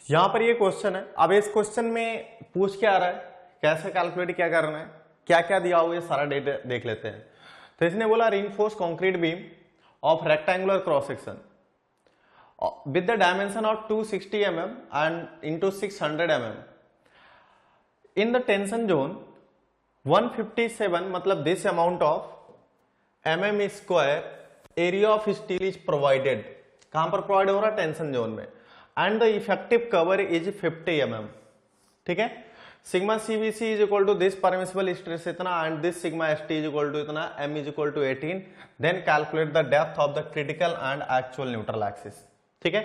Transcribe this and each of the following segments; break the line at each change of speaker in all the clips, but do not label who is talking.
यहां पर ये क्वेश्चन है। अब इस क्वेश्चन में पूछ क्या आ रहा है, कैसे कैलकुलेट क्या करना है, क्या क्या दिया हुआ है, सारा डेटा देख लेते हैं। तो इसने बोला reinforced concrete beam of rectangular cross section with the dimension of 260 mm and into 600 mm in the tension zone 157, मतलब this amount of mm square area of steel is provided. कहां पर प्रोवाइड हो रहा है? टेंशन जोन में। And the effective cover is 50 mm। ठीक है। Sigma CBC is equal to this permissible stress इतना and this sigma ST is equal to इतना, m is equal to 18। Then calculate the depth of the critical and actual neutral axis. ठीक है।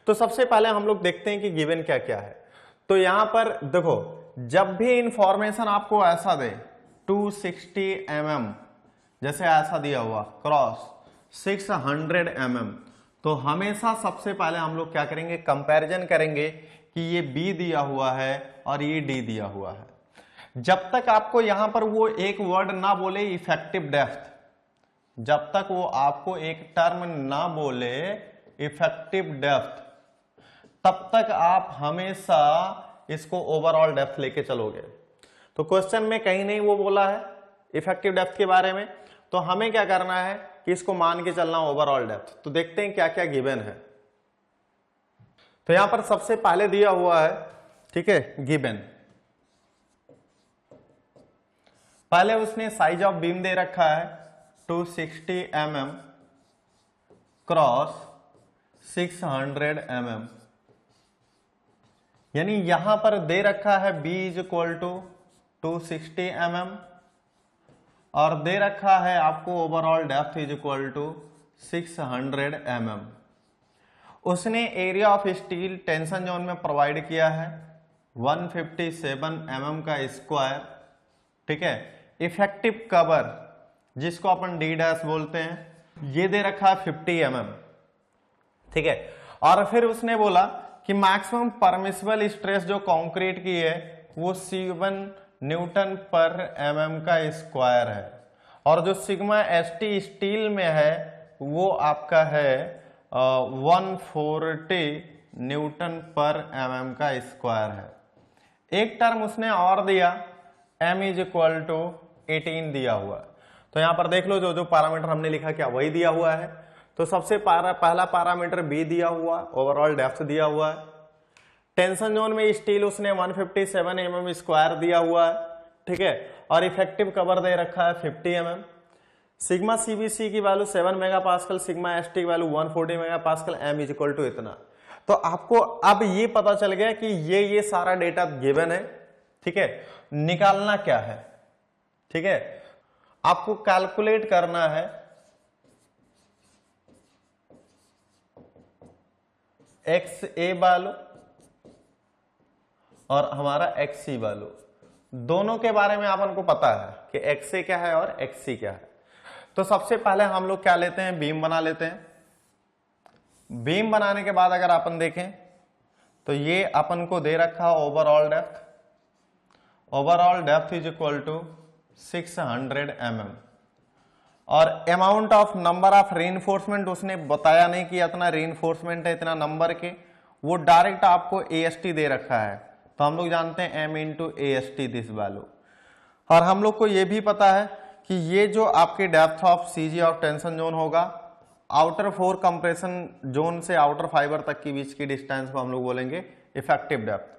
तो सबसे पहले हम लोग देखते हैं कि गिवन क्या क्या है। तो यहां पर देखो, जब भी इंफॉर्मेशन आपको ऐसा दे 260 mm, जैसे ऐसा दिया हुआ क्रॉस 600 mm, तो हमेशा सबसे पहले हम लोग क्या करेंगे, कंपैरिजन करेंगे कि ये B दिया हुआ है और ये D दिया हुआ है। जब तक आपको यहां पर वो एक वर्ड ना बोले इफेक्टिव डेप्थ, जब तक वो आपको एक टर्म ना बोले इफेक्टिव डेप्थ, तब तक आप हमेशा इसको ओवरऑल डेप्थ लेके चलोगे। तो क्वेश्चन में कहीं नहीं वो बोला है इफेक्टिव डेप्थ के बारे में, तो हमें क्या करना है कि इसको मान के चलना ओवरऑल डेप्थ। तो देखते हैं क्या क्या गिवन है। तो यहां पर सबसे पहले दिया हुआ है, ठीक है, गिवन। पहले उसने साइज ऑफ बीम दे रखा है 260 mm क्रॉस 600 mm, यानी यहां पर दे रखा है B is equal to 260 mm और दे रखा है आपको overall depth is equal to 600 mm। उसने area of steel tension zone में प्रोवाइड किया है 157 mm का स्क्वायर। ठीक है। इफेक्टिव कवर जिसको अपन D डैश बोलते हैं, ये दे रखा है 50 mm। ठीक है। और फिर उसने बोला कि मैक्सिमम परमिसिबल स्ट्रेस जो कंक्रीट की है वो C1 न्यूटन पर mm का स्क्वायर है, और जो सिग्मा एसटी स्टील में है वो आपका है 140 न्यूटन पर mm का स्क्वायर है। एक टर्म उसने और दिया, m इज इक्वल टू 18 दिया हुआ। तो यहां पर देख लो, जो जो पैरामीटर हमने लिखा क्या वही दिया हुआ है। तो सबसे पहला पैरामीटर B दिया हुआ, ओवरऑल डेप्थ दिया हुआ है। टेंशन जोन में स्टील उसने 157 mm स्क्वायर दिया हुआ है। ठीक है। और इफेक्टिव कवर दे रखा है 50 mm। सिग्मा सीबीसी की वैल्यू 7 मेगापास्कल, सिग्मा एसटी की value 140 megapascal, m is equal to इतना। तो आपको अब ये पता चल गया कि ये सारा डेटा गिवन है। ठीक है। निकालना क्या है? ठीक है, आपको कैलकुलेट करना है एक्स ए वैल्यू और हमारा एक्स सी वैल्यू, दोनों के बारे में अपन को पता है कि एक्स ए क्या है और एक्स सी क्या है। तो सबसे पहले हम लोग क्या लेते हैं, बीम बना लेते हैं। बीम बनाने के बाद अगर अपन देखें तो ये अपन को दे रखा overall depth, overall depth is equal to 600 mm, और amount of number of reinforcement उसने बताया नहीं कि इतना रीइंफोर्समेंट है इतना नंबर के, वो डायरेक्ट आपको AST दे रखा है। तो हम लोग जानते हैं m into AST this value. और हम लोग को ये भी पता है कि ये जो आपके depth of CG of tension zone होगा, आउटर 4 कंप्रेशन जोन से आउटर फाइबर तक की बीच की डिस्टेंस को हम लोग बोलेंगे इफेक्टिव डेप्थ।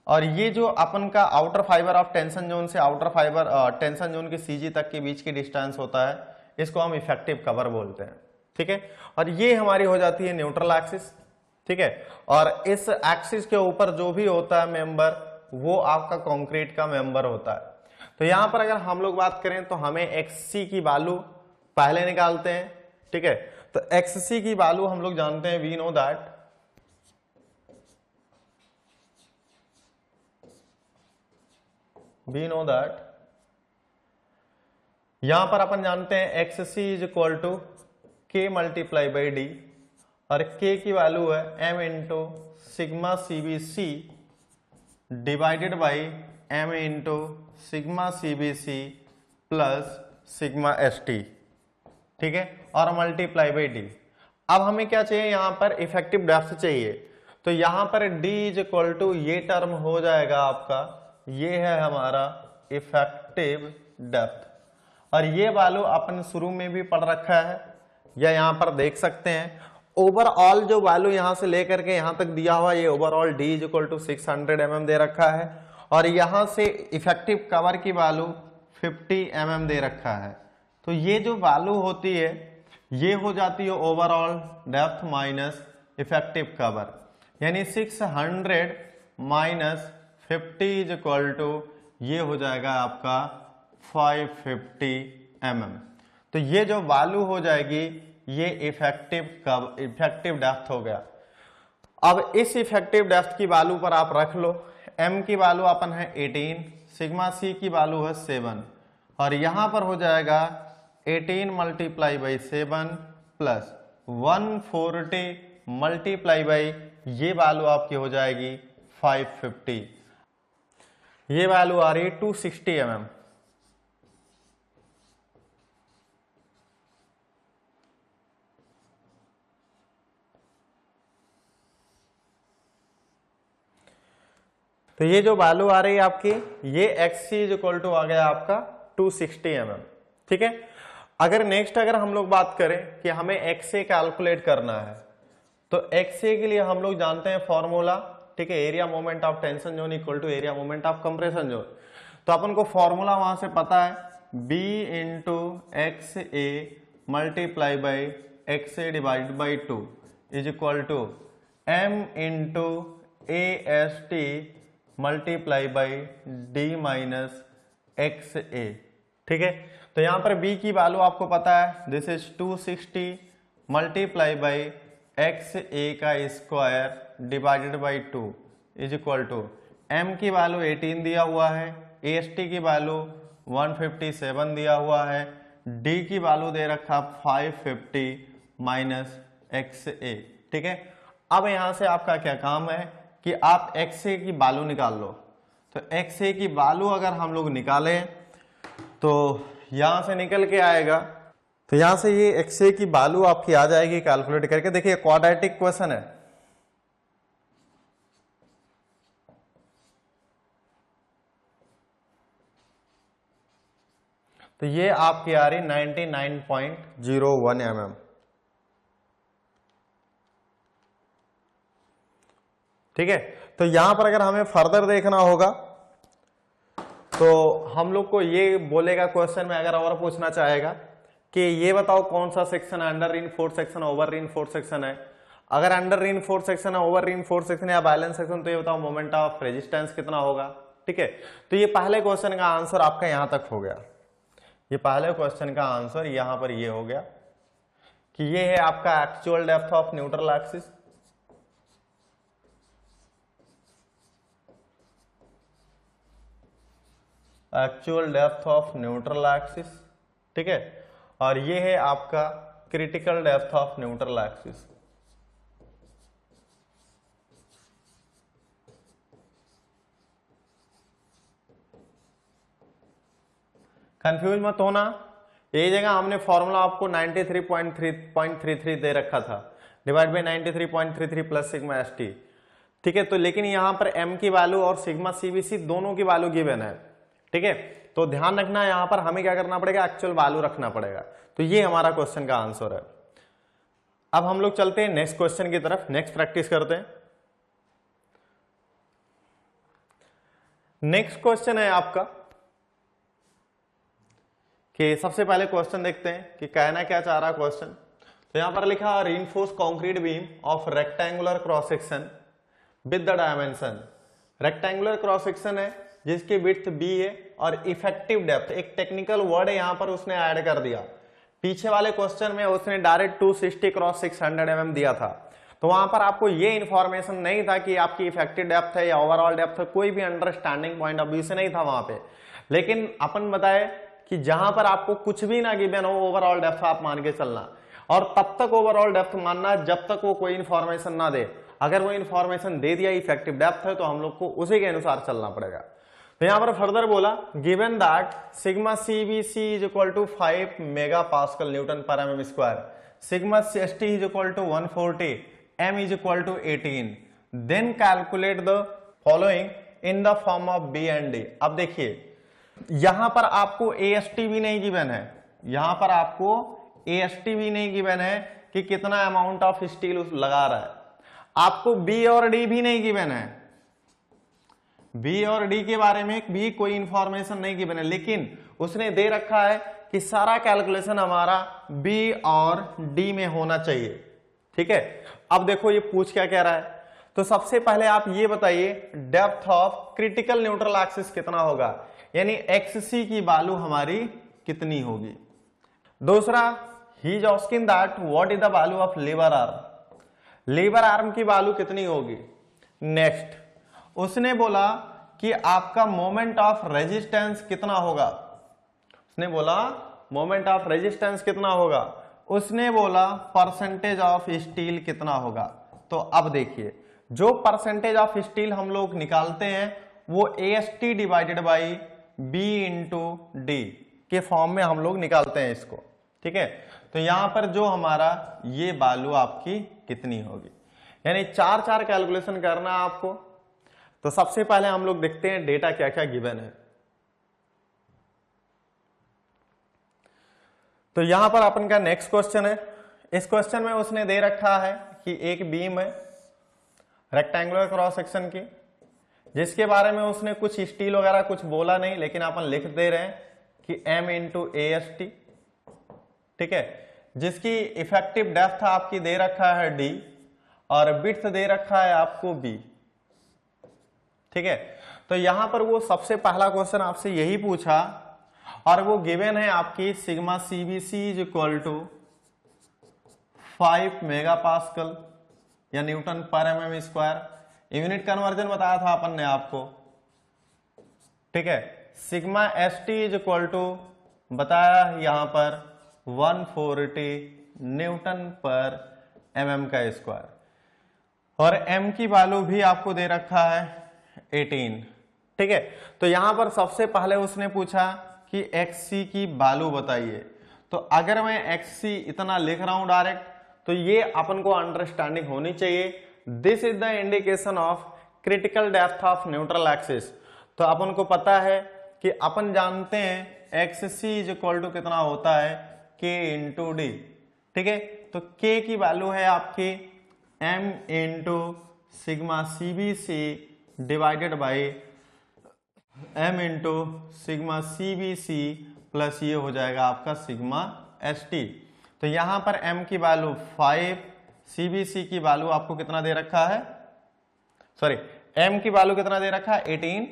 और ये जो अपन का outer fibre of tension zone से आउटर फाइबर टेंशन जोन के CG तक के बीच की डिस्टेंस होता है, इसको हम इफेक्टिव कवर बोलते हैं। ठीक है। और ये हमारी हो जाती है न्यूट्रल एक्सिस। ठीक है। और इस एक्सिस के ऊपर जो भी होता है मेंबर, वो आपका कंक्रीट का मेंबर होता है। तो यहां पर अगर हम लोग बात करें तो हमें XC की वैल्यू पहले निकालते हैं। ठीक है। तो XC की वैल्यू हम लोग जानते हैं, वी नो दैट यहां पर अपन जानते हैं XC is equal to K multiply by D, और K की वैल्यू है m into sigma CBC divided by m into sigma CBC plus sigma ST। ठीक है। और मल्टीप्लाई बाई D। अब हमें क्या चाहिए, यहां पर इफेक्टिव डेप्थ चाहिए। तो यहां पर d इज इक्वल टू ये टर्म हो जाएगा आपका, ये है हमारा इफेक्टिव डेप्थ, और ये वैल्यू अपन शुरू में भी पढ़ रखा है या यहां पर देख सकते हैं। ओवरऑल जो वैल्यू यहां से लेकर के यहां तक दिया हुआ, ये overall d is equal to 600 mm दे रखा है, और यहां से इफेक्टिव कवर की वैल्यू 50 mm दे रखा है। तो ये जो वैल्यू होती है ये हो जाती है overall depth minus effective cover, यानी 600 माइनस 50 इज इक्वल टू ये हो जाएगा आपका 550 mm। तो ये जो वैल्यू हो जाएगी ये इफेक्टिव डेप्थ हो गया। अब इस इफेक्टिव डेप्थ की वैल्यू पर आप रख लो, m की वैल्यू अपन है 18, सिग्मा c की वैल्यू है 7, और यहां पर हो जाएगा 18 multiply by 7 plus 140 multiply by ये वैल्यू आपकी हो जाएगी 550, ये वैल्यू आ रही है 260 mm। तो ये जो वैल्यू आ रही है आपकी, ये X C is equal to आ गया आपका 260 mm। ठीक है, अगर नेक्स्ट अगर हम लोग बात करें कि हमें एक्स ए कैलकुलेट करना है, तो एक्स ए के लिए हम लोग जानते हैं फॉर्मूला, ठीक है, area moment of tension zone equal to area moment of compression zone. तो अपन को फॉर्मूला वहां से पता है, B into X A multiply by X A divide by 2 is equal to M into A S T multiply by D minus X A. ठीक है, तो यहां पर b की वैल्यू आपको पता है, this is 260 multiply by X A का square divided by 2 is equal to m की वैल्यू 18 दिया हुआ है, AST की वैल्यू 157 दिया हुआ है, d की वैल्यू दे रखा 550 माइनस एक्स ए। ठीक है, अब यहां से आपका क्या काम है कि आप एक्स ए की वैल्यू निकाल लो। तो एक्स ए की वैल्यू अगर हम लोग निकालें तो यहां से निकल के आएगा, तो यहां से ये एक्स ए की वैल्यू आपकी आ जाएगी कैलकुलेट करके। देखिए क्वाड्रेटिक क्वेश्चन है, तो ये आपकी आ रही 99.01 mm। ठीक है, तो यहां पर अगर हमें फर्दर देखना होगा तो हम लोग को ये बोलेगा क्वेश्चन में, अगर और पूछना चाहेगा कि ये बताओ कौन सा सेक्शन है, अंडर रीइंफोर्स्ड सेक्शन है, ओवर रीइंफोर्स्ड सेक्शन है। अगर अंडर रीइंफोर्स्ड सेक्शन है, ओवर रीइंफोर्स्ड सेक्शन या बैलेंस सेक्शन, तो ये बताओ मोमेंट ऑफ रेजिस्टेंस कितना होगा। ठीक है, तो ये पहले क्वेश्चन का आंसर आपका यहां तक हो गया। ये पहले क्वेश्चन का आंसर यहां पर ये हो गया कि ये है आपका actual depth of neutral axis, actual depth of neutral axis. ठीक है, और ये है आपका critical depth of neutral axis. Confuse मत होना, ये जगह हमने फॉर्मूला आपको 93.33 दे रखा था, divide by 93.33 plus sigma S T. ठीक है, तो लेकिन यहां पर m की वैल्यू और सिग्मा सीबीसी दोनों की वैल्यू गिवन है। ठीक है, तो ध्यान रखना यहां पर हमें क्या करना पड़ेगा, एक्चुअल वैल्यू रखना पड़ेगा। तो ये हमारा क्वेश्चन का आंसर है। अब हम लोग चलते हैं नेक्स्ट क्वेश्चन की तरफ, नेक्स्ट प्रैक्टिस करते हैं। नेक्स्ट क्वेश्चन है आपका कि सबसे पहले क्वेश्चन देखते हैं कि कहना क्या चाह रहा है क्वेश्चन। तो यहां पर लिखा reinforced concrete beam of rectangular cross section with the dimension. Rectangular cross section है जिसकी विड्थ b है और इफेक्टिव डेप्थ, एक टेक्निकल वर्ड है यहां पर उसने ऐड कर दिया। पीछे वाले क्वेश्चन में उसने डायरेक्ट 260 क्रॉस 600 mm दिया था, तो वहां पर आपको ये इंफॉर्मेशन नहीं था कि आपकी इफेक्टिव डेप्थ है या ओवरऑल डेप्थ है, कोई भी अंडरस्टैंडिंग पॉइंट ऑफ व्यू से नहीं था वहां पे। लेकिन अपन बताए कि जहां पर आपको कुछ भी ना गिवन हो, ओवरऑल डेप्थ आप मान के चलना, और तब तक ओवरऑल डेप्थ मानना जब तक वो कोई इंफॉर्मेशन ना दे। अगर वो इंफॉर्मेशन दे दिया इफेक्टिव डेप्थ है तो हम लोग को उसी के अनुसार चलना पड़ेगा। तो यहां पर फर्दर बोला given that sigma CBC is equal to 5 mega pascal newton per mm square, sigma ST is equal to 140, m is equal to 18, then calculate the following in the form of B and D. अब देखिए यहां पर आपको AST भी नहीं given है, यहां पर आपको एएसटी भी नहीं गिवन है कि कितना अमाउंट ऑफ स्टील लगा रहा है, आपको बी और डी भी नहीं गिवन है, बी और डी के बारे में भी कोई इंफॉर्मेशन नहीं गिवन है, लेकिन उसने दे रखा है कि सारा कैलकुलेशन हमारा बी और डी में होना चाहिए। ठीक है, अब देखो ये पूछ क्या कह रहा है, तो सबसे पहले आप ये बताइए depth of critical neutral axis कितना होगा, यानी एक्ससी की वैल्यू हमारी कितनी होगी। दूसरा, he is asking that what is the value of lever arm, lever arm की वैल्यू कितनी होगी। नेक्स्ट उसने बोला कि आपका मोमेंट ऑफ रेजिस्टेंस कितना होगा, उसने बोला मोमेंट ऑफ रेजिस्टेंस कितना होगा, उसने बोला परसेंटेज ऑफ स्टील कितना होगा। तो अब देखिए जो परसेंटेज ऑफ स्टील हम लोग निकालते हैं वो AST divided by B into D के फॉर्म में हम लोग निकालते हैं इसको। ठीक है, तो यहां पर जो हमारा ये वैल्यू आपकी कितनी होगी, यानी चार चार कैलकुलेशन करना है आपको। तो सबसे पहले हम लोग देखते हैं डेटा क्या क्या गिवन है। तो यहां पर अपन का नेक्स्ट क्वेश्चन है, इस क्वेश्चन में उसने दे रखा है कि एक बीम है रेक्टेंगुलर क्रॉस सेक्शन की, जिसके बारे में उसने कुछ स्टील वगैरह कुछ बोला नहीं, लेकिन अपन लिख दे रहे हैं कि M इंटू AST। ठीक है, जिसकी इफेक्टिव डेप्थ आपकी दे रखा है D और विड्थ दे रखा है आपको B। ठीक है, तो यहां पर वो सबसे पहला क्वेश्चन आपसे यही पूछा और वो गिवन है आपकी sigma CBC is equal to 5 megapascal या newton per mm square. Unit conversion बताया था अपन ने आपको। ठीक है, sigma ST is equal to बताया यहां पर 140 न्यूटन पर mm का स्क्वायर और m की वैल्यू भी आपको दे रखा है 18। ठीक है, तो यहां पर सबसे पहले उसने पूछा कि XC की वैल्यू बताइए। तो अगर मैं XC इतना लिख रहा हूं डायरेक्ट, तो ये अपन को अंडरस्टैंडिंग होनी चाहिए this is the indication of critical depth of neutral axis. तो अपन को पता है कि अपन जानते हैं XC इज इक्वल टू कितना होता है K इंटू डी। ठीक है, तो K की वैल्यू है आपकी M into sigma CBC divided by M into sigma CBC plus ये हो जाएगा आपका सिग्मा ST। तो यहां पर M की वैल्यू 5, CBC की वैल्यू आपको कितना दे रखा है, सॉरी M की वैल्यू कितना दे रखा है 18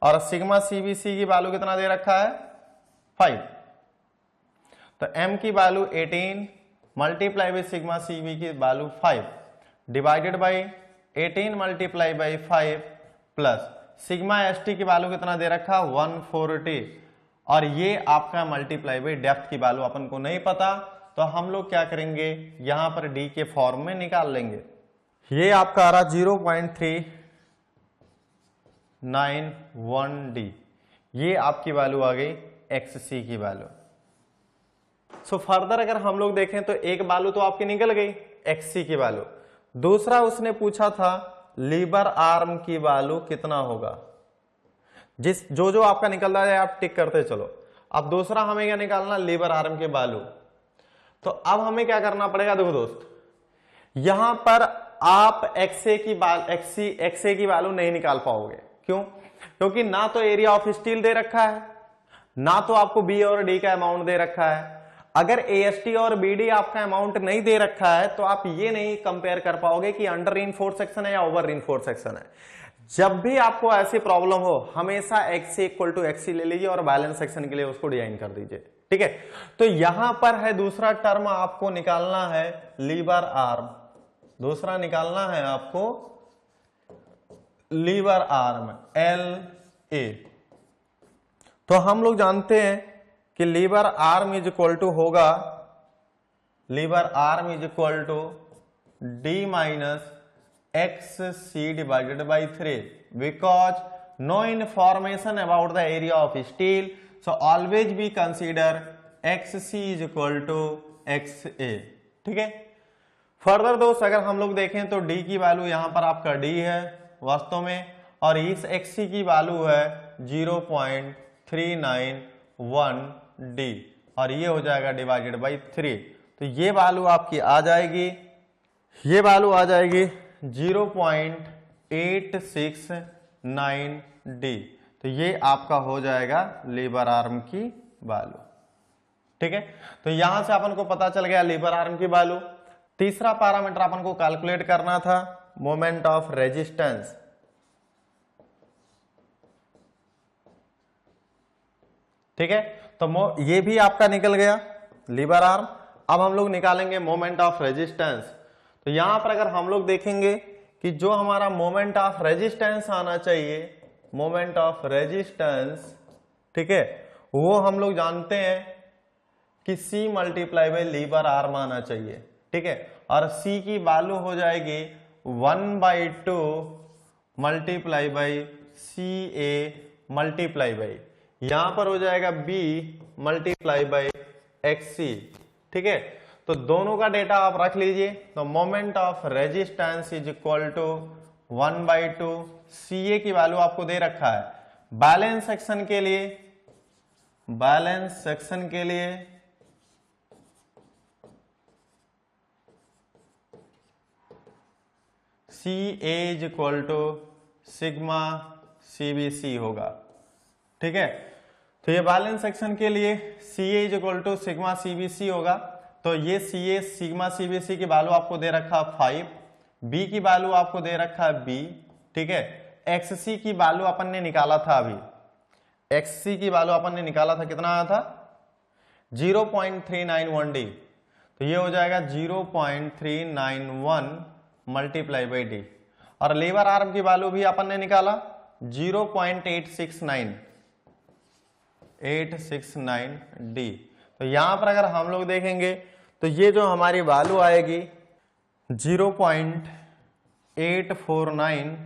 और सिग्मा CBC की वैल्यू कितना दे रखा है 5। तो M की value 18 multiply by sigma CB की value 5 divided by 18 multiply by 5 plus sigma ST की वैल्यू कितना दे रखा 140 और ये आपका मल्टीप्लाई बाई डेप्थ की वैल्यू अपन को नहीं पता, तो हम लोग क्या करेंगे यहां पर डी के फॉर्म में निकाल लेंगे। ये आपका आ रहा 0.391 डी, ये आपकी वैल्यू आ गई XC की वैल्यू। सो फर्दर अगर हम लोग देखें तो एक वैल्यू तो आपकी निकल गई XC की वैल्यू। दूसरा उसने पूछा था लीवर आर्म की वैल्यू कितना होगा, जिस जो आपका निकल रहा है आप टिक करते चलो। अब दूसरा हमें क्या निकालना लीवर आर्म के वैल्यू। तो अब हमें क्या करना पड़ेगा, देखो दोस्त यहां पर आप XA की वैल्यू नहीं निकाल पाओगे। क्यों? क्योंकि ना तो एरिया ऑफ स्टील दे रखा है, ना तो आपको B और D का अमाउंट दे रखा है। अगर AST और BD आपका अमाउंट नहीं दे रखा है तो आप ये नहीं कंपेयर कर पाओगे कि अंडर रीइंफोर्स्ड सेक्शन है या ओवर रीइंफोर्स्ड सेक्शन है। जब भी आपको ऐसी प्रॉब्लम हो हमेशा XA इक्वल टू XC ले लीजिए और बैलेंस सेक्शन के लिए उसको डिजाइन कर दीजिए। ठीक है, तो यहां पर है दूसरा टर्म आपको निकालना है लीवर आर्म, दूसरा निकालना है आपको लीवर आर्म LA। तो हम लोग जानते हैं कि lever arm is equal to होगा lever arm is equal to D minus XC divided by 3 because no information about the area of steel, so always we consider XC is equal to XA। ठीक है, further दोस्त अगर हम लोग देखें तो D की वैल्यू यहां पर आपका डी है वास्तव में, और इस एक्सी की वैल्यू है 0.391 डी, और ये हो जाएगा डिवाइडेड बाई 3। तो ये वैल्यू आपकी आ जाएगी, ये वैल्यू आ जाएगी 0.869 डी। तो ये आपका हो जाएगा लीवर आर्म की वैल्यू। ठीक है, तो यहां से अपन को पता चल गया लीवर आर्म की वैल्यू। तीसरा पैरामीटर अपन को कैलकुलेट करना था मोमेंट ऑफ रेजिस्टेंस। ठीक है, तो ये भी आपका निकल गया लीवर आर्म। अब हम लोग निकालेंगे मोमेंट ऑफ रेजिस्टेंस। तो यहां पर अगर हम लोग देखेंगे कि जो हमारा मोमेंट ऑफ रेजिस्टेंस आना चाहिए, मोमेंट ऑफ रेजिस्टेंस, ठीक है, वो हम लोग जानते हैं कि C multiply by lever arm आना चाहिए। ठीक है, और C की वैल्यू हो जाएगी 1/2 multiply by CA multiply by, यहां पर हो जाएगा B मल्टीप्लाई बाई XC। ठीक है, तो दोनों का डेटा आप रख लीजिए। तो moment of resistance is equal to 1/2 CA की वैल्यू आपको दे रखा है। बैलेंस सेक्शन के लिए, बैलेंस सेक्शन के लिए CA is equal to sigma CBC होगा। ठीक है, तो ये बैलेंस सेक्शन के लिए CA is equal to sigma CBC होगा। तो ये CA सिग्मा CBC की वैल्यू आपको दे रखा है 5, B की वैल्यू आपको दे रखा है B। ठीक है, XC की वैल्यू अपन ने निकाला था अभी, XC की वैल्यू अपन ने निकाला था, कितना आया था 0.391 D। तो ये हो जाएगा 0.391 मल्टीप्लाई बाई डी, और लीवर आर्म की वैल्यू भी अपन ने निकाला 0.869 डी। तो यहां पर अगर हम लोग देखेंगे तो ये जो हमारी वैल्यू आएगी 0.849,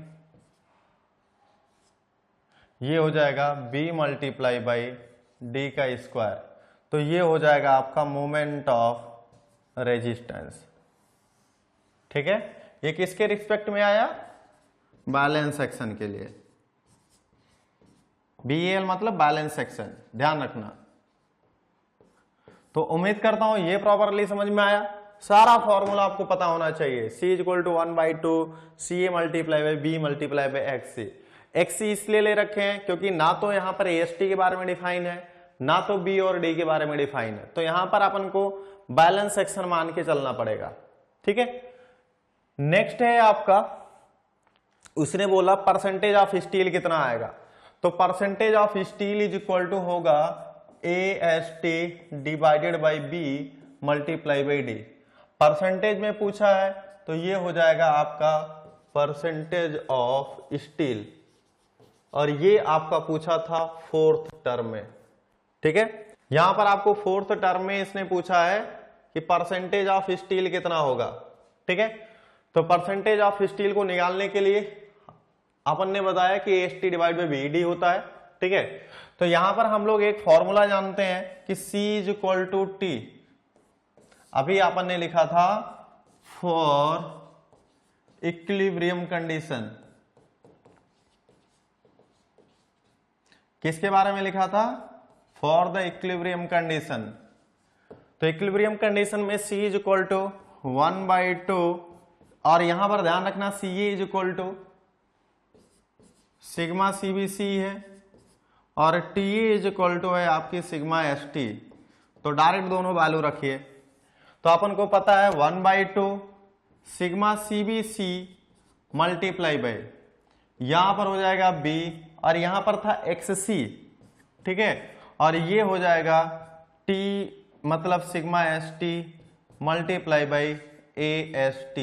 ये हो जाएगा B मल्टीप्लाई बाई डी का स्क्वायर। तो ये हो जाएगा आपका मोमेंट ऑफ रेजिस्टेंस। ठीक है, ये किसके रिस्पेक्ट में आया, बैलेंस सेक्शन के लिए। BAL मतलब बैलेंस सेक्शन, ध्यान रखना। तो उम्मीद करता हूं ये प्रॉपरली समझ में आया। सारा फॉर्मूला आपको पता होना चाहिए। C is equal to 1/2 CA multiply by B multiply by XC। XC इसलिए ले रखे हैं क्योंकि ना तो यहां पर AST के बारे में डिफाइन है, ना तो B और D के बारे में डिफाइन है। तो यहां पर अपन को बैलेंस सेक्शन मान के चलना पड़ेगा। ठीक है, नेक्स्ट है आपका, उसने बोला परसेंटेज ऑफ स्टील कितना आएगा। तो percentage of steel is equal to होगा AST divided by B multiply by D। Percentage में पूछा है तो ये हो जाएगा आपका परसेंटेज ऑफ स्टील, और ये आपका पूछा था फोर्थ टर्म में। ठीक है, यहां पर आपको फोर्थ टर्म में इसने पूछा है कि परसेंटेज ऑफ स्टील कितना होगा। ठीक है, तो परसेंटेज ऑफ स्टील को निकालने के लिए अपन ने बताया कि AST डिवाइड बाई BD होता है। ठीक है, तो यहां पर हम लोग एक फॉर्मूला जानते हैं कि C is equal to T। अभी अपन ने लिखा था फॉर इक्विलिब्रियम कंडीशन, किसके बारे में लिखा था, फॉर द इक्विलिब्रियम कंडीशन। तो इक्विलिब्रियम कंडीशन में C इज इक्वल टू 1/2, और यहां पर ध्यान रखना CA is equal to sigma CBC है, और TA इज इक्वल टू है आपकी सिग्मा ST। तो डायरेक्ट दोनों वैल्यू रखिए। तो अपन को पता है 1/2 सिग्मा CBC मल्टीप्लाई बाई, यहां पर हो जाएगा B, और यहां पर था XC। ठीक है, और ये हो जाएगा T मतलब sigma ST multiply by AST।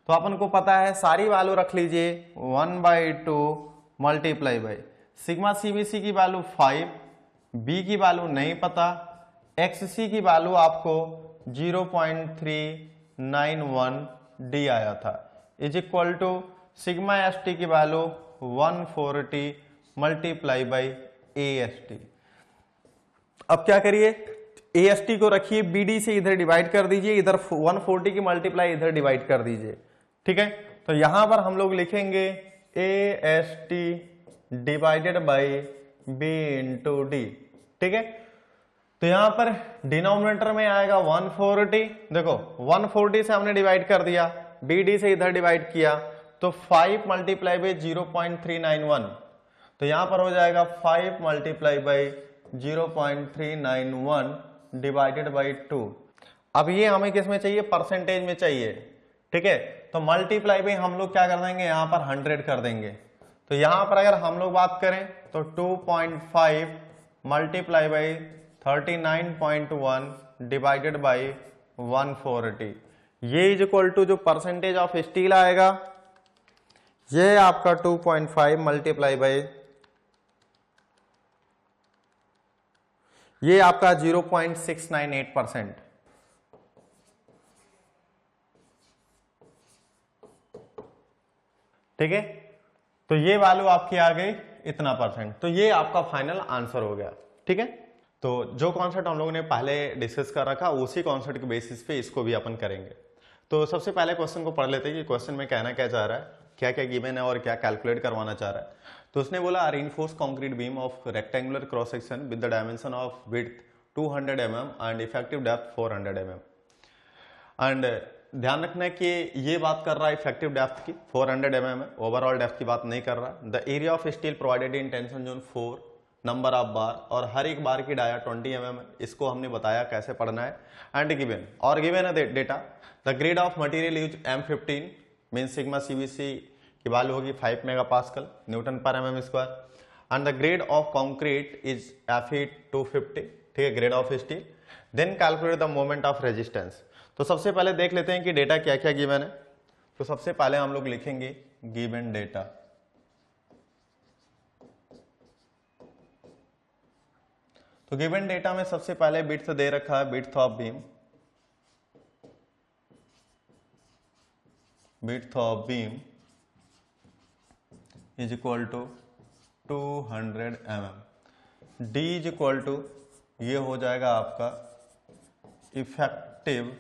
तो अपन को पता है, सारी वैल्यू रख लीजिए, 1/2 मल्टीप्लाई बाई सिग्मा CBC की वैल्यू 5, B की वैल्यू नहीं पता, XC की वैल्यू आपको 0.391 D आया था, is equal to sigma ST की वैल्यू 140 मल्टीप्लाई बाई AST। अब क्या करिए, AST को रखिए, BD से इधर डिवाइड कर दीजिए, इधर 140 की मल्टीप्लाई इधर डिवाइड कर दीजिए, ठीक है। तो यहां पर हम लोग लिखेंगे AST divided by B into D, ठीक है। तो यहां पर डिनोमिनेटर में आएगा 140, देखो 140 से हमने डिवाइड कर दिया, BD से इधर डिवाइड किया, तो 5 मल्टीप्लाई बाई 0.391, तो यहां पर हो जाएगा 5 मल्टीप्लाई बाई 0.391 डिवाइडेड बाई 2। अब ये हमें किस में चाहिए, परसेंटेज में चाहिए, ठीक है। तो मल्टीप्लाई बाई हम लोग क्या कर देंगे, यहां पर 100 कर देंगे। तो यहां पर अगर हम लोग बात करें तो 2.5 मल्टीप्लाई बाई 39.1 डिवाइडेड बाई 140, ये इज इक्वल टू जो परसेंटेज ऑफ स्टील आएगा, ये आपका 2.5 मल्टीप्लाई बाई ये आपका 0.698%, ठीक है। तो ये वैल्यू आपकी आ गई इतना %, तो ये आपका फाइनल आंसर हो गया, ठीक है। तो जो कॉन्सेप्ट हम लोगों ने पहले डिस्कस कर रखा उसी कॉन्सेप्ट के बेसिस पे इसको भी अपन करेंगे। तो सबसे पहले क्वेश्चन को पढ़ लेते हैं कि क्वेश्चन में कहना क्या चाह रहा है, क्या क्या गिवन है और क्या कैलकुलेट करवाना चाह रहा है। तो उसने बोला reinforce concrete beam of rectangular cross section with the dimension of width 200 mm and effective depth 400 mm। And ध्यान रखना है कि ये बात कर रहा है इफेक्टिव डेप्थ की 400 mm है, ओवरऑल डेप्थ की बात नहीं कर रहा। The area of steel provided in tension zone 4, number of बार, और हर एक बार की डाया 20 mm है, इसको हमने बताया कैसे पढ़ना है। एंड गिवन और गिवन है data, the grade of material use M15 mean sigma CBC की वैल्यू होगी 5 megapascal newton per mm square. And the grade of concrete is Fe 250, ठीक है, grade of steel. Then calculate the moment of resistance. तो सबसे पहले देख लेते हैं कि डेटा क्या क्या गिवन है। तो सबसे पहले हम लोग लिखेंगे गिवन डेटा। तो गिवन डेटा में सबसे पहले विड्थ दे रखा है, width of beam, width of beam is equal to 200 mm। D is equal to ये हो जाएगा आपका effective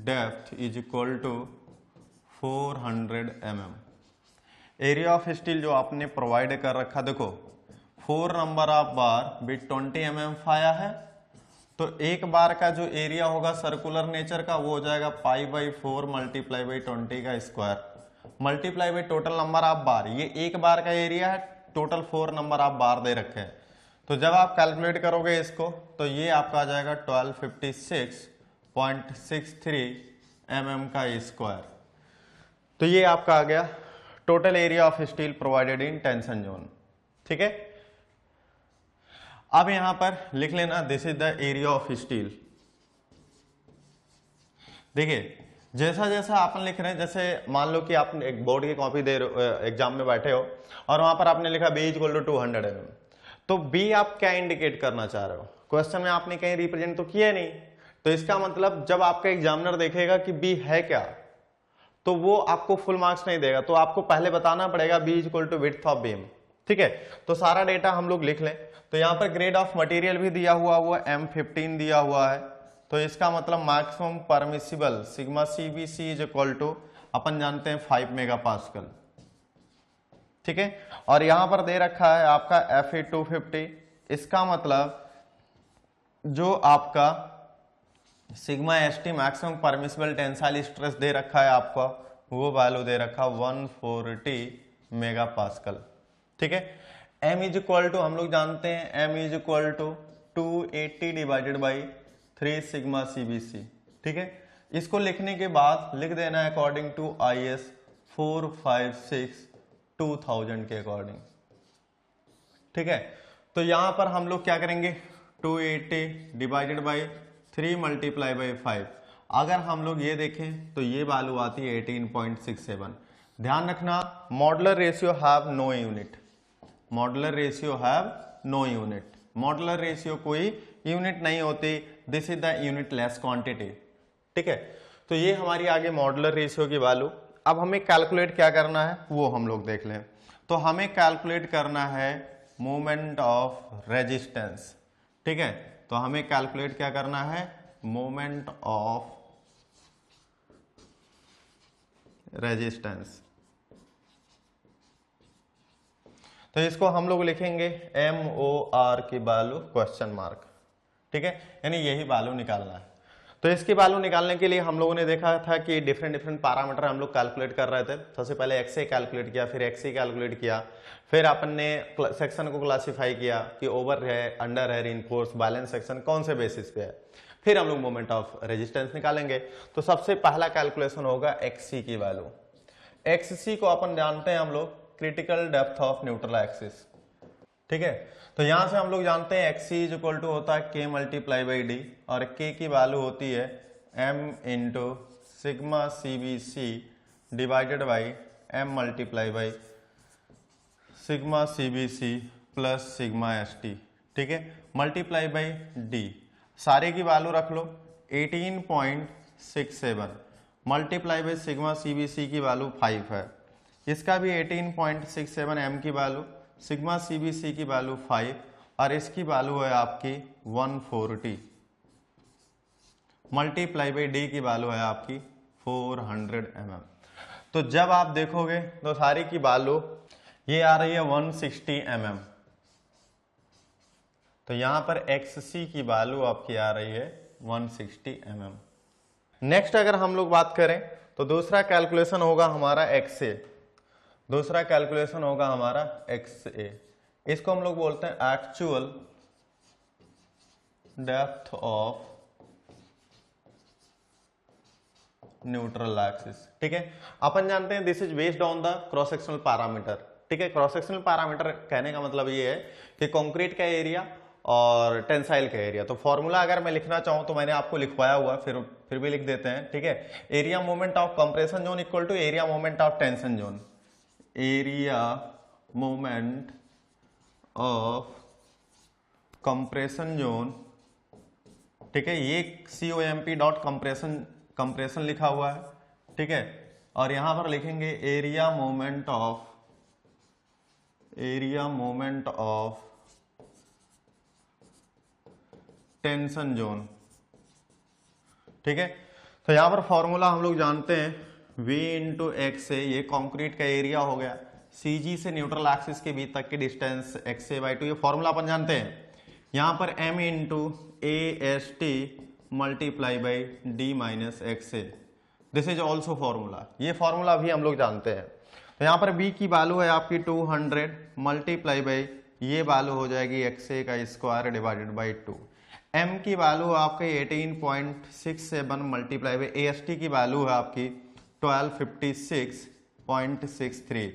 depth is equal to 400 mm। Area of steel जो आपने प्रोवाइड कर रखा, देखो 4 number of bar with 20 mm फाया है, तो एक बार का जो एरिया होगा सर्कुलर नेचर का वो हो जाएगा π/4 मल्टीप्लाई बाई 20 का square multiply by total number of बार। ये एक बार का एरिया है, टोटल 4 नंबर ऑफ बार दे रखे हैं। तो जब आप कैलकुलेट करोगे इसको तो ये आपका आ जाएगा 1256.63 mm का स्क्वायर। तो ये आपका आ गया total area of steel provided in tension zone, ठीक है। अब यहां पर लिख लेना this is the area of steel. देखिए जैसा जैसा अपन लिख रहे हैं, जैसे मान लो कि आप एक बोर्ड की कॉपी दे रहे हो, एग्जाम में बैठे हो और वहां पर आपने लिखा B इक्वल टू 200 mm, तो B आप क्या इंडिकेट करना चाह रहे हो, क्वेश्चन में आपने कहीं रिप्रेजेंट तो किया नहीं। तो इसका मतलब जब आपका एग्जामिनर देखेगा कि B है क्या, तो वो आपको फुल मार्क्स नहीं देगा, तो आपको पहले बताना पड़ेगा B equal to width of beam, ठीक है। तो सारा डेटा हम लोग लिख लें। तो यहाँ पर ग्रेड ऑफ मटेरियल भी दिया हुआ M15 दिया हुआ है, तो इसका मतलब maximum permissible sigma CBC is equal to अपन जानते हैं 5 मेगापास्कल, ठीक है। और यहां पर दे रखा है आपका Fe 250, इसका मतलब जो आपका sigma ST maximum permissible tensile stress दे रखा है आपका, वो वैल्यू दे रखा 140 मेगापास्कल, ठीक है। M इज इक्वल टू हम लोग जानते हैं M is equal to 280 divided by 3 sigma CBC, ठीक है। इसको लिखने के बाद लिख देना है अकॉर्डिंग टू IS 456/2000 के अकॉर्डिंग, ठीक है। तो यहां पर हम लोग क्या करेंगे 280 डिवाइडेड बाई 3 मल्टीप्लाई बाई 5। अगर हम लोग ये देखें तो ये वैल्यू आती है 18.67। ध्यान रखना modular ratio have no unit, modular ratio have no unit, modular ratio कोई यूनिट नहीं होती, this is the unitless quantity, ठीक है। तो ये हमारी आगे मॉडुलर रेशियो की वैल्यू। अब हमें कैलकुलेट क्या करना है वो हम लोग देख लें। तो हमें कैलकुलेट करना है मोमेंट ऑफ रेजिस्टेंस, ठीक है। तो तो हमें कैलकुलेट क्या करना है, मोमेंट ऑफ रेजिस्टेंस। तो इसको हम लोग लिखेंगे MOR की वैल्यू क्वेश्चन मार्क, ठीक है, यानी यही वैल्यू निकालना है। तो इसकी वैल्यू निकालने के लिए हम लोगों ने देखा था कि डिफरेंट पैरामीटर हम लोग कैलकुलेट कर रहे थे। सबसे पहले XA कैलकुलेट किया, फिर XC कैलकुलेट किया, फिर अपन ने सेक्शन को क्लासिफाई किया कि ओवर है, अंडर है, रीइंफोर्स, बैलेंस सेक्शन कौन से बेसिस पे है, फिर हम लोग मोमेंट ऑफ रेजिस्टेंस निकालेंगे। तो सबसे पहला कैलकुलेशन होगा XC की वैल्यू। XC को अपन जानते हैं हम लोग critical depth of neutral axis, ठीक है। तो यहां से हम लोग जानते हैं XC इज इक्वल टू होता है K मल्टीप्लाई बाई डी, और K की वैल्यू होती है M into sigma CBC divided by M multiply by sigma CBC plus sigma ST, ठीक है, मल्टीप्लाई बाई D। सारे की वैल्यू रख लो 18.67 मल्टीप्लाई बाई सिग्मा CBC की वैल्यू 5 है, इसका भी 18.67 M की वैल्यू, सिग्मा CBC की वैल्यू 5, और इसकी वैल्यू है आपकी 140 मल्टीप्लाई बाई डी की वैल्यू है आपकी 400 mm। तो जब आप देखोगे तो सारी की वैल्यू ये आ रही है 160 mm। तो यहां पर XC की वैल्यू आपकी आ रही है 160 mm। नेक्स्ट अगर हम लोग बात करें तो दूसरा कैलकुलेशन होगा हमारा XA, दूसरा कैलकुलेशन होगा हमारा XA। इसको हम लोग बोलते हैं actual depth of neutral axis, ठीक है। अपन जानते हैं this is based on the cross sectional parameter, ठीक है। क्रॉस सेक्शनल पैरामीटर कहने का मतलब ये है कि कंक्रीट का एरिया और टेंसाइल का एरिया। तो फॉर्मूला अगर मैं लिखना चाहूं तो मैंने आपको लिखवाया हुआ, फिर भी लिख देते हैं, ठीक है। Area moment of compression zone equal to area moment of tension zone, area moment of compression zone, ठीक है। ये COMP डॉट कंप्रेशन लिखा हुआ है, ठीक है, और यहां पर लिखेंगे area moment of tension zone, ठीक है। तो यहां पर फॉर्मूला हम लोग जानते हैं V इंटू XA, ये कंक्रीट का एरिया हो गया, CG से न्यूट्रल एक्सिस के बीच तक की डिस्टेंस XA बाई 2, ये फॉर्मूला अपन जानते हैं। यहां पर M into AST multiply by D minus XA, this is also formula, ये फॉर्मूला भी हम लोग जानते हैं। तो यहां पर B की वैल्यू है आपकी 200 मल्टीप्लाई बाई ये वैल्यू हो जाएगी XA का स्क्वायर डिवाइडेड बाई 2। M की वैल्यू आपके 18.67 मल्टीप्लाई बाई AST की वैल्यू है आपकी 1256.63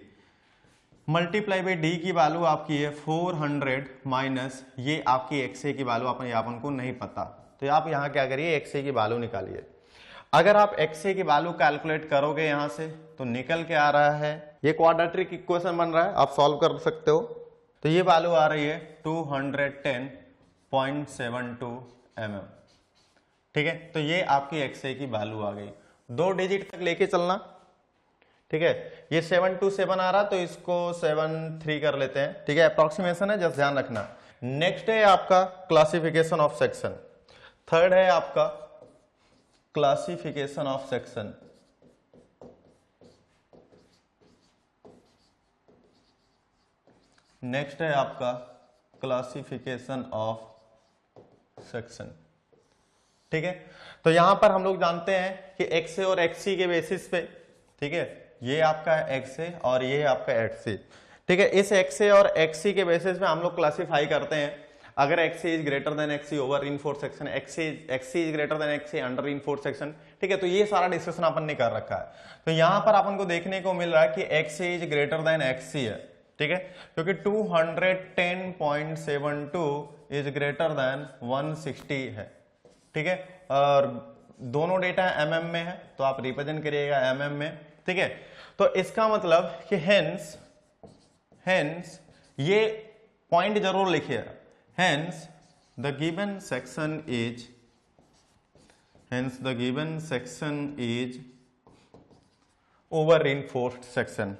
मल्टीप्लाई बाई डी की वैल्यू आपकी है 400 माइनस ये आपकी XA की वैल्यू अपन को नहीं पता, तो आप यहाँ क्या करिए XA की वैल्यू निकालिए। अगर आप XA की वैल्यू कैलकुलेट करोगे यहां से तो निकल के आ रहा है, ये क्वाड्रेटिक इक्वेशन बन रहा है, आप सॉल्व कर सकते हो। तो ये वैल्यू आ रही है 210.72 mm, ठीक है। तो ये आपकी XA की वैल्यू आ गई, 2 डिजिट तक लेके चलना, ठीक है। ये 727 आ रहा तो इसको 73 कर लेते हैं, ठीक है, अप्रोक्सीमेशन है, जस्ट ध्यान रखना। नेक्स्ट है आपका क्लासिफिकेशन ऑफ सेक्शन, थर्ड है आपका क्लासिफिकेशन ऑफ सेक्शन। नेक्स्ट है आपका क्लासिफिकेशन ऑफ सेक्शन, ठीक है। तो यहां पर हम लोग जानते हैं कि XA और XC के बेसिस पे, ठीक है, ये आपका है XA और ये है आपका XC, ठीक है। इस XA और XC के बेसिस पे हम लोग क्लासिफाई करते हैं। अगर XA is greater than XC over reinforced section, XC is greater than XA under reinforced section, ठीक है। तो ये सारा डिस्कशन अपन ने कर रखा है। तो यहां पर अपन को देखने को मिल रहा है कि XA is greater than XC है, ठीक है, क्योंकि 210.72 इज ग्रेटर देन 160 है, ठीक है। और दोनों डेटा mm में है तो आप रिप्रेजेंट करिएगा mm में, ठीक है। तो इसका मतलब कि हेंस ये पॉइंट जरूर लिखिए, hence the given section is over reinforced section,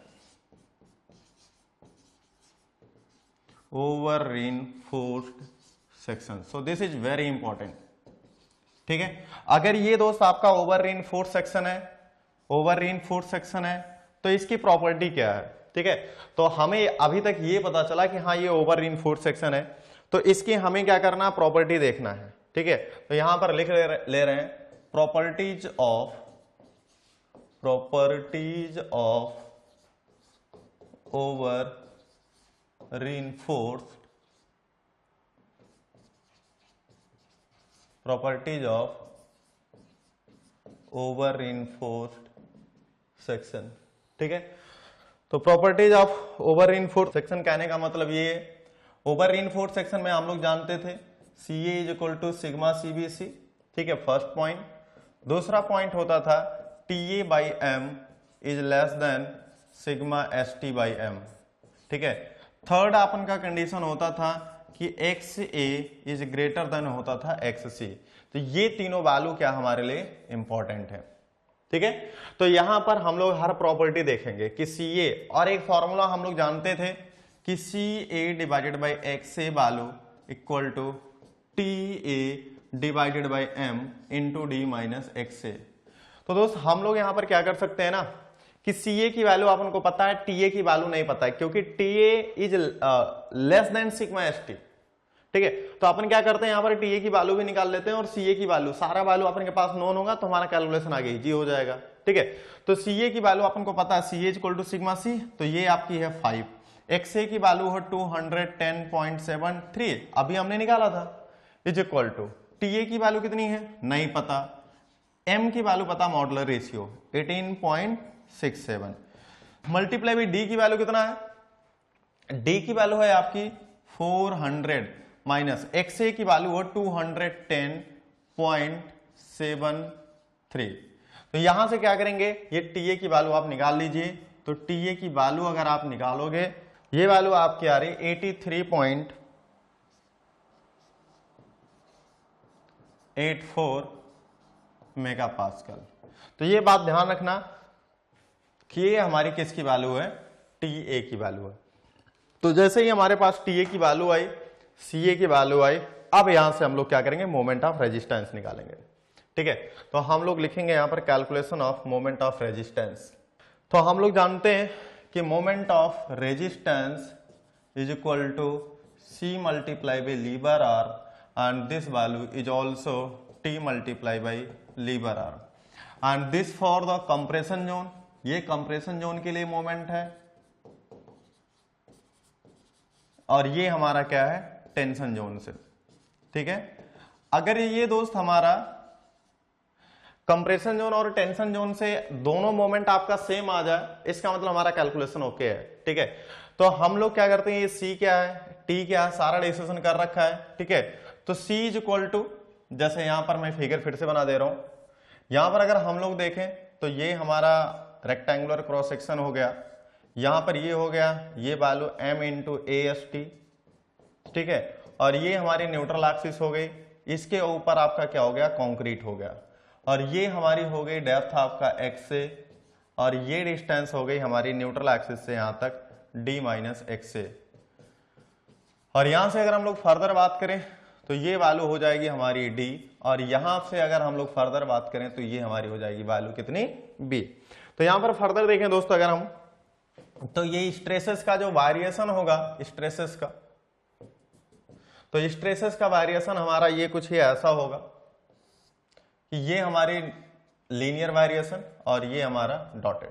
over reinforced section. So this is very important, ठीक है। अगर ये दोस्त आपका ओवर रीइंफोर्स्ड सेक्शन है, ओवर रीइंफोर्स्ड सेक्शन है, तो इसकी प्रॉपर्टी क्या है, ठीक है। तो हमें अभी तक ये पता चला कि हाँ ये ओवर रीइंफोर्स्ड सेक्शन है, तो इसकी हमें क्या करना है, प्रॉपर्टी देखना है, ठीक है। तो यहां पर लिख ले रहे हैं properties of over reinforced, properties of over reinforced section, ठीक है। तो properties of over reinforced section कहने का मतलब ये है, ओवर रीइंफोर्स्ड सेक्शन में हम लोग जानते थे CA is equal to sigma CBC, ठीक है, फर्स्ट पॉइंट। दूसरा पॉइंट होता था TA by M is less than sigma ST by M, ठीक है। थर्ड अपन का कंडीशन होता था कि XA इज ग्रेटर देन होता था XC। तो ये तीनों वैल्यू क्या हमारे लिए इंपॉर्टेंट है, ठीक है। तो यहां पर हम लोग हर प्रॉपर्टी देखेंगे कि CA, और एक फॉर्मूला हम लोग जानते थे कि CA divided by XA value equal to TA divided by M into D minus XA। तो दोस्त हम लोग यहां पर क्या कर सकते हैं ना कि CA की वैल्यू अपन को पता है, TA की वैल्यू नहीं पता है, क्योंकि TA is less than sigma ST, ठीक है। तो अपन क्या करते हैं, यहां पर TA की वैल्यू भी निकाल लेते हैं और CA की वैल्यू, सारा वैल्यू अपन के पास नोन होगा तो हमारा कैलकुलेशन आगे इजी हो जाएगा, ठीक है। तो CA की वैल्यू अपन को पता है, CA equal to sigma C, तो ये आपकी है 5। XA की वैल्यू है 210.73, अभी हमने निकाला था, इज इक्वल टू TA की वैल्यू कितनी है नहीं पता, M की वैल्यू पता, modular ratio 18.67, multiply by D की वैल्यू कितना है, D की वैल्यू है आपकी 400 माइनस XA की वैल्यू है 210.73। तो यहां से क्या करेंगे, ये TA की वैल्यू आप निकाल लीजिए। तो TA की वैल्यू अगर आप निकालोगे, ये वैल्यू आपकी आ रही 83.84 मेगापास्कल। तो ये बात ध्यान रखना कि ये हमारी किसकी वैल्यू है, TA की वैल्यू है। तो जैसे ही हमारे पास TA की वैल्यू आई, CA की वैल्यू आई, अब यहां से हम लोग क्या करेंगे, मोमेंट ऑफ रेजिस्टेंस निकालेंगे, ठीक है। तो हम लोग लिखेंगे यहां पर calculation of moment of resistance. तो हम लोग जानते हैं कि moment of resistance is equal to C multiply by lever arm, and this value is also T multiply by lever arm, and this for the compression zone, ये compression zone के लिए moment है, और ये हमारा क्या है, टेंशन जोन से, ठीक है। अगर ये दोस्त हमारा कंप्रेशन जोन और टेंशन जोन से दोनों मोमेंट आपका सेम आ जाए, इसका मतलब हमारा कैलकुलेशन ओके है, ठीक है। तो हम लोग क्या करते हैं, ये C क्या है, T क्या है, सारा डिस्कशन कर रखा है, ठीक है। तो C इज इक्वल टू, जैसे यहां पर मैं फिगर फिर से बना दे रहा हूं, यहां पर अगर हम लोग देखें तो ये हमारा रेक्टेंगुलर क्रॉस सेक्शन हो गया, यहां पर ये हो गया, ये वैल्यू M इंटू AST, ठीक है, और ये हमारी न्यूट्रल एक्सिस हो गई, इसके ऊपर आपका क्या हो गया, कंक्रीट हो गया, और ये हमारी हो गई डेप्थ आपका XA, और ये डिस्टेंस हो गई हमारी न्यूट्रल एक्सिस से यहां तक D माइनस XA। और यहां से अगर हम लोग फर्दर बात करें तो ये वैल्यू हो जाएगी हमारी D, और यहां से अगर हम लोग फर्दर बात करें तो ये हमारी हो जाएगी वैल्यू कितनी, B। तो यहां पर फर्दर देखें दोस्तों अगर हम, तो ये स्ट्रेसेस का जो वेरिएशन होगा, स्ट्रेसेस का, तो स्ट्रेसेस का वेरिएशन हमारा ये कुछ ही ऐसा होगा कि ये हमारी लीनियर वेरिएशन और ये हमारा डॉटेड,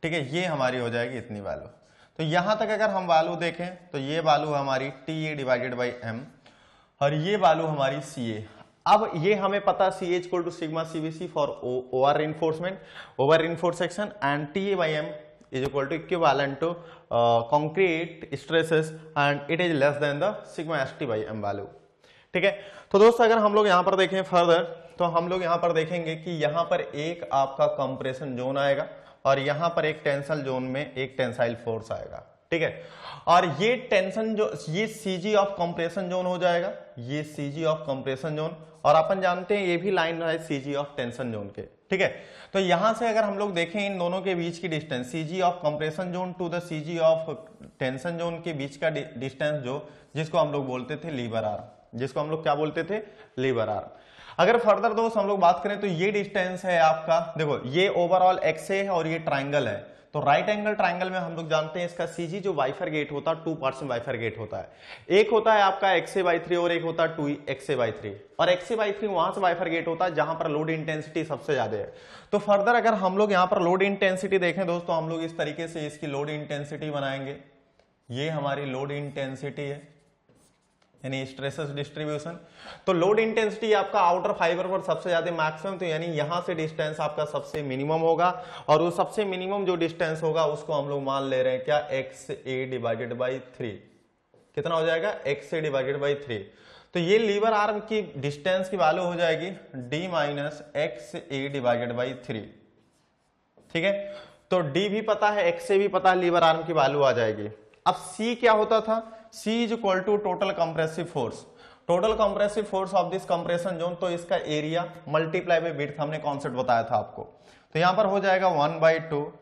ठीक है, ये हमारी हो जाएगी इतनी वैल्यू। तो यहां तक अगर हम वैल्यू देखें तो ये वैल्यू हमारी TA डिवाइडेड बाई M, और ये वैल्यू हमारी CA। अब ये हमें पता CA equal to sigma CBC for over reinforcement, over reinforced section, and TA by M is equal to equivalent to concrete stresses and it is less than the sigma ST by M value, ठीक है। तो दोस्तों अगर हम लोग यहाँ पर देखें फर्दर, तो हम लोग यहाँ पर देखेंगे कि यहाँ पर एक आपका कंप्रेशन जोन आएगा और यहाँ पर एक टेंसल जोन में एक टेंसाइल फोर्स आएगा, ठीक है। और ये टेंशन जो, ये CG ऑफ कंप्रेशन जोन हो जाएगा, ये CG ऑफ कंप्रेशन जोन, और अपन जानते हैं ये भी लाइन है CG ऑफ टेंशन जोन के, ठीक है। तो यहां से अगर हम लोग देखें इन दोनों के बीच की distance, CG of compression zone to the CG of tension zone के बीच का डिस्टेंस जो, जिसको हम लोग बोलते थे लीवर आर, जिसको हम लोग क्या बोलते थे, लीवर आर्म। अगर फर्दर दोस्त हम लोग बात करें तो ये डिस्टेंस है आपका, देखो ये ओवरऑल एक्स है और ये ट्राइंगल है, तो राइट एंगल ट्राइंगल में हम लोग जानते हैं इसका सीजी जो बाइफरगेट होता है 2 पार्ट्स में बाइफरगेट होता है। एक होता है आपका XA/3 और एक होता है 2XA/3, और XA/3 वहां से बाइफरगेट होता है जहां पर लोड इंटेंसिटी सबसे ज्यादा है। तो फर्दर अगर हम लोग यहां पर लोड इंटेंसिटी देखें दोस्तों, हम लोग इस तरीके से इसकी लोड इंटेंसिटी बनाएंगे। ये हमारी लोड इंटेंसिटी है, यानी स्ट्रेसेस डिस्ट्रीब्यूशन। तो लोड इंटेंसिटी आपका आउटर फाइबर पर सबसे ज्यादा मैक्सिमम, तो यानी यहां से डिस्टेंस आपका सबसे मिनिमम होगा, और वो सबसे मिनिमम जो डिस्टेंस होगा उसको हम लोग मान ले रहे हैं क्या, XA/3। कितना हो जाएगा, XA/3। तो ये लीवर आर्म की डिस्टेंस की वैल्यू हो जाएगी D - XA/3। ठीक है, तो D भी पता है, XA भी पता है, लीवर आर्म की वैल्यू आ जाएगी। अब C क्या होता था, C is equal to total compressive force, total compressive force of this compression zone, तो इसका एरिया मल्टीप्लाई बाय विड्थ, हमने कॉन्सेप्ट बताया था आपको। तो यहां पर हो जाएगा 1/2,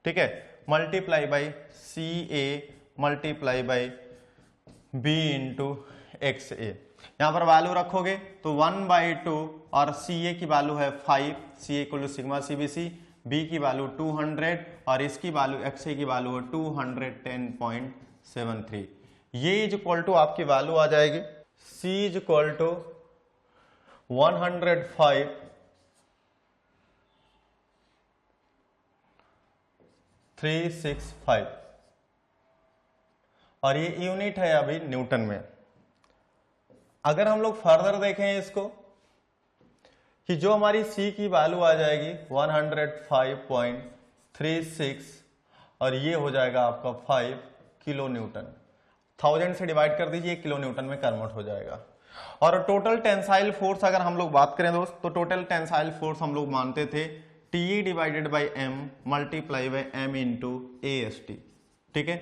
ठीक है, multiply by CA multiply by B into XA। यहां पर वैल्यू रखोगे तो 1/2 और CA की वैल्यू है 5, CA equal to sigma CBC, B की वैल्यू 200 और इसकी वैल्यू XA की वैल्यू है 210.73। ये इज इक्वल टू आपकी वैल्यू आ जाएगी C इज इक्वल टू 105.365, और ये यूनिट है अभी न्यूटन में। अगर हम लोग फर्दर देखें इसको कि जो हमारी C की वैल्यू आ जाएगी 105.36 और ये हो जाएगा आपका 5 किलो न्यूटन, 1000 से डिवाइड कर दीजिए, किलो न्यूटन में कन्वर्ट हो जाएगा। और टोटल टेंसाइल फोर्स अगर हम लोग बात करें दोस्त, तो टोटल टेंसाइल फोर्स हम लोग मानते थे TE divided by M multiply by M into AST। ठीक है,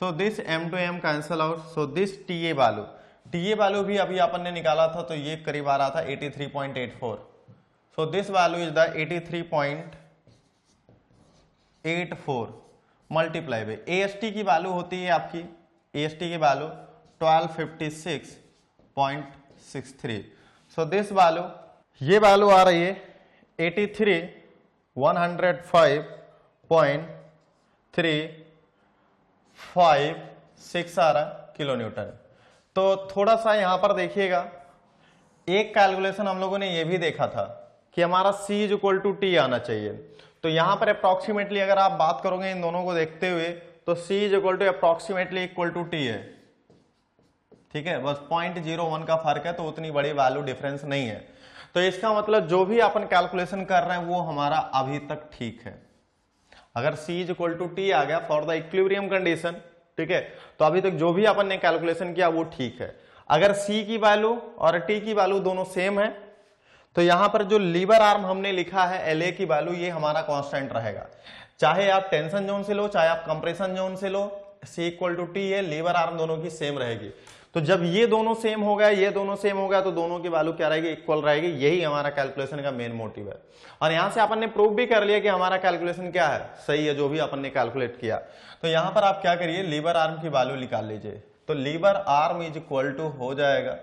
so this M to M cancel out, so this TA value भी अभी अपन ने निकाला था, तो ये करीब आ रहा था 83.84। So this value is the 83.84 multiply by AST की वैल्यू होती है आपकी, AST की वैल्यू 1256.63। सो दिस वैल्यू, ये वैल्यू आ रही है 105.356 आ रहा किलो न्यूटन। तो थोड़ा सा यहां पर देखिएगा, एक कैलकुलेशन हम लोगों ने ये भी देखा था कि हमारा C is equal to T आना चाहिए। तो यहां पर अप्रोक्सीमेटली अगर आप बात करोगे इन दोनों को देखते हुए, तो C is equal to approximately equal to T है। ठीक है, बस 0.01 का फर्क है, तो उतनी बड़ी वैल्यू डिफरेंस नहीं है। तो इसका मतलब जो भी अपन कैलकुलेशन कर रहे हैं वो हमारा अभी तक ठीक है। अगर C is equal to T आ गया फॉर द इक्विलिब्रियम कंडीशन, ठीक है, तो अभी तक जो भी अपन ने कैलकुलेशन किया वो ठीक है। अगर C की वैल्यू और T की वैल्यू दोनों सेम है, तो यहां पर जो लीवर आर्म हमने लिखा है LA की वैल्यू, ये हमारा कांस्टेंट रहेगा। चाहे आप टेंशन जोन से लो, चाहे आप कंप्रेशन जोन से लो, C इक्वल टू T है, लीवर आर्म दोनों की सेम रहेगी। तो जब ये दोनों सेम हो गया, ये दोनों सेम हो गया, तो दोनों की वैल्यू क्या रहेगी, इक्वल रहेगी। यही हमारा कैलकुलेशन का मेन मोटिव है। और यहां से अपन ने प्रूव भी कर लिया कि हमारा कैलकुलेशन क्या है, सही है, जो भी अपन ने कैलकुलेट किया। तो यहां पर आप क्या करिए, लीवर आर्म की वैल्यू निकाल लीजिए। तो lever arm is equal to हो जाएगा,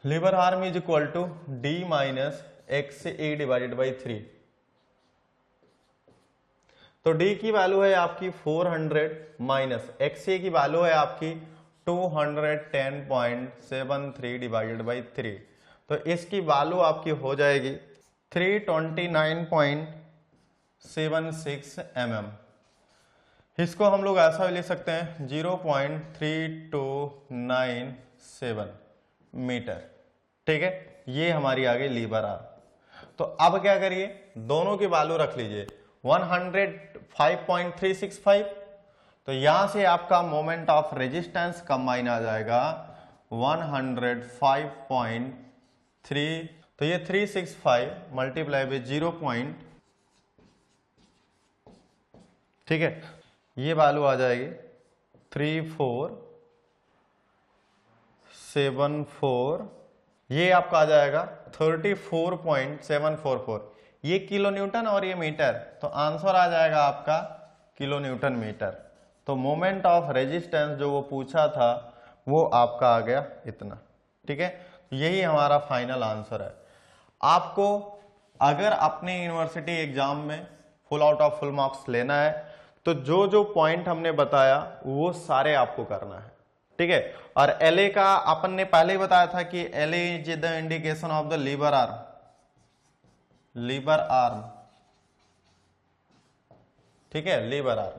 lever arm is equal to D minus XA divided by 3। तो D की वैल्यू है आपकी 400 माइनस XA की वैल्यू है आपकी 210.73 डिवाइडेड बाई 3। तो इसकी वैल्यू आपकी हो जाएगी 329.76 mm। इसको हम लोग ऐसा भी लिख सकते हैं 0.3297 मीटर। ठीक है, ये हमारी आ गई लीवर आर्म। तो अब क्या करिए, दोनों की वैल्यू रख लीजिए 105.365। तो यहां से आपका मोमेंट ऑफ रेजिस्टेंस कंबाइन आ जाएगा 105.3, तो ये 365 मल्टीप्लाई बाई 0. ठीक है, ये वैल्यू आ जाएगी 3474, ये आपका आ जाएगा 34.744। ये किलो न्यूटन और ये मीटर, तो आंसर आ जाएगा आपका किलो न्यूटन मीटर। तो मोमेंट ऑफ रेजिस्टेंस जो वो पूछा था वो आपका आ गया इतना। ठीक है, यही हमारा फाइनल आंसर है। आपको अगर अपने यूनिवर्सिटी एग्जाम में full out of full marks लेना है तो जो जो पॉइंट हमने बताया वो सारे आपको करना है। ठीक है, और एलए का अपन ने पहले ही बताया था कि LA is the indication of the lever arm, lever arm. ठीक है, लीवर आर्म।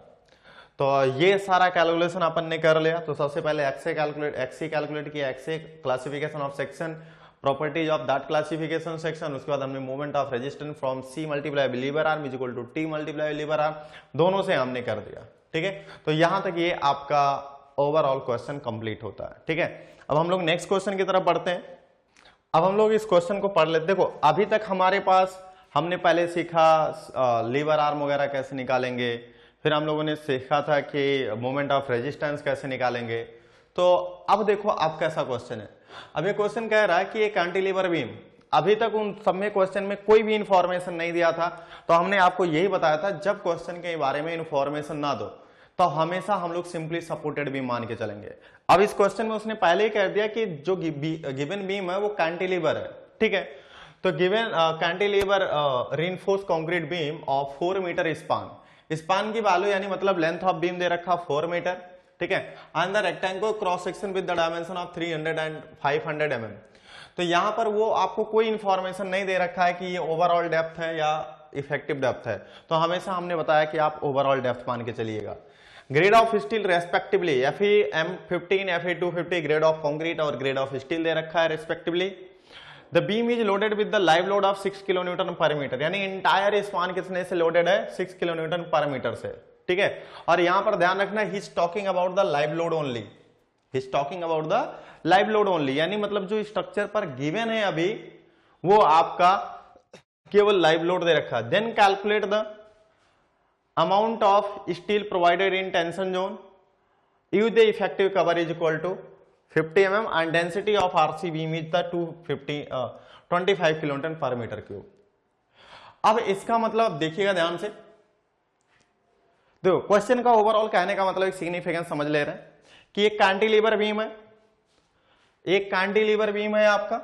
तो ये सारा कैलकुलेशन अपन ने कर लिया। तो सबसे पहले एक्सए कैलकुलेट किया, X A classification of section, properties of that classification section. उसके बाद हमने movement of resistance from C multiply by lever arm is equal to T multiply lever arm, दोनों से हमने कर दिया। ठीक है, तो यहां तक ये आपका ओवरऑल क्वेश्चन कंप्लीट होता है। ठीक है, अब हम लोग नेक्स्ट क्वेश्चन की तरफ बढ़ते हैं। अब हम लोग इस क्वेश्चन को पढ़ लेते। देखो अभी तक हमारे पास हमने पहले सीखा लीवर आर्म वगैरह कैसे निकालेंगे, फिर हम लोगों ने सीखा था कि मोमेंट ऑफ रेजिस्टेंस कैसे निकालेंगे। तो अब देखो अब कैसा क्वेश्चन है। अब ये क्वेश्चन कह रहा है कि एक कैंटिलीवर बीम, अभी तक उन सब में क्वेश्चन में कोई भी इंफॉर्मेशन नहीं दिया था, तो हमने आपको यही बताया था जब क्वेश्चन के बारे में इंफॉर्मेशन ना दो तो हमेशा हम लोग सिंपली सपोर्टेड बीम मान के चलेंगे। अब इस क्वेश्चन में उसने पहले ही कह दिया कि जो गिवन बीम है वो कैंटिलीवर है। ठीक है, तो given cantilever reinforced concrete beam of 4 metre span की वैल्यू यानी मतलब लेंथ ऑफ बीम दे रखा 4 मीटर। ठीक है, and the rectangular cross section with the dimension of 300 and 500 mm। तो यहां पर वो आपको कोई इंफॉर्मेशन नहीं दे रखा है कि ये ओवरऑल डेप्थ है या इफेक्टिव डेप्थ है, तो हमेशा हमने बताया कि आप ओवरऑल डेप्थ मान के चलिएगा। Grade of steel respectively Fe M15 Fe250 grade of concrete और ग्रेड ऑफ स्टील दे रखा है respectively. The beam is loaded with the live load of 6 kilo newton per metre, यानी इंटायर स्पान कितने से loaded है 6 किलो न्यूटन पर मीटर से। ठीक है, और यहां पर ध्यान रखना he is talking about the live load only, he is talking about the live load only, यानी मतलब जो स्ट्रक्चर पर गिवन है अभी वो आपका केवल लाइव लोड दे रखा है। Then calculate the amount of steel provided in tension zone, you the effective cover is equal to 50 mm and density of RC beam is the 25 kilonewton पर मीटर क्यूब। अब इसका मतलब देखिएगा ध्यान से, देखो क्वेश्चन का ओवरऑल कहने का मतलब एक सिग्निफिकेंस समझ ले रहे हैं कि एक कैंटिलीवर बीम है, एक कैंटिलीवर बीम है आपका।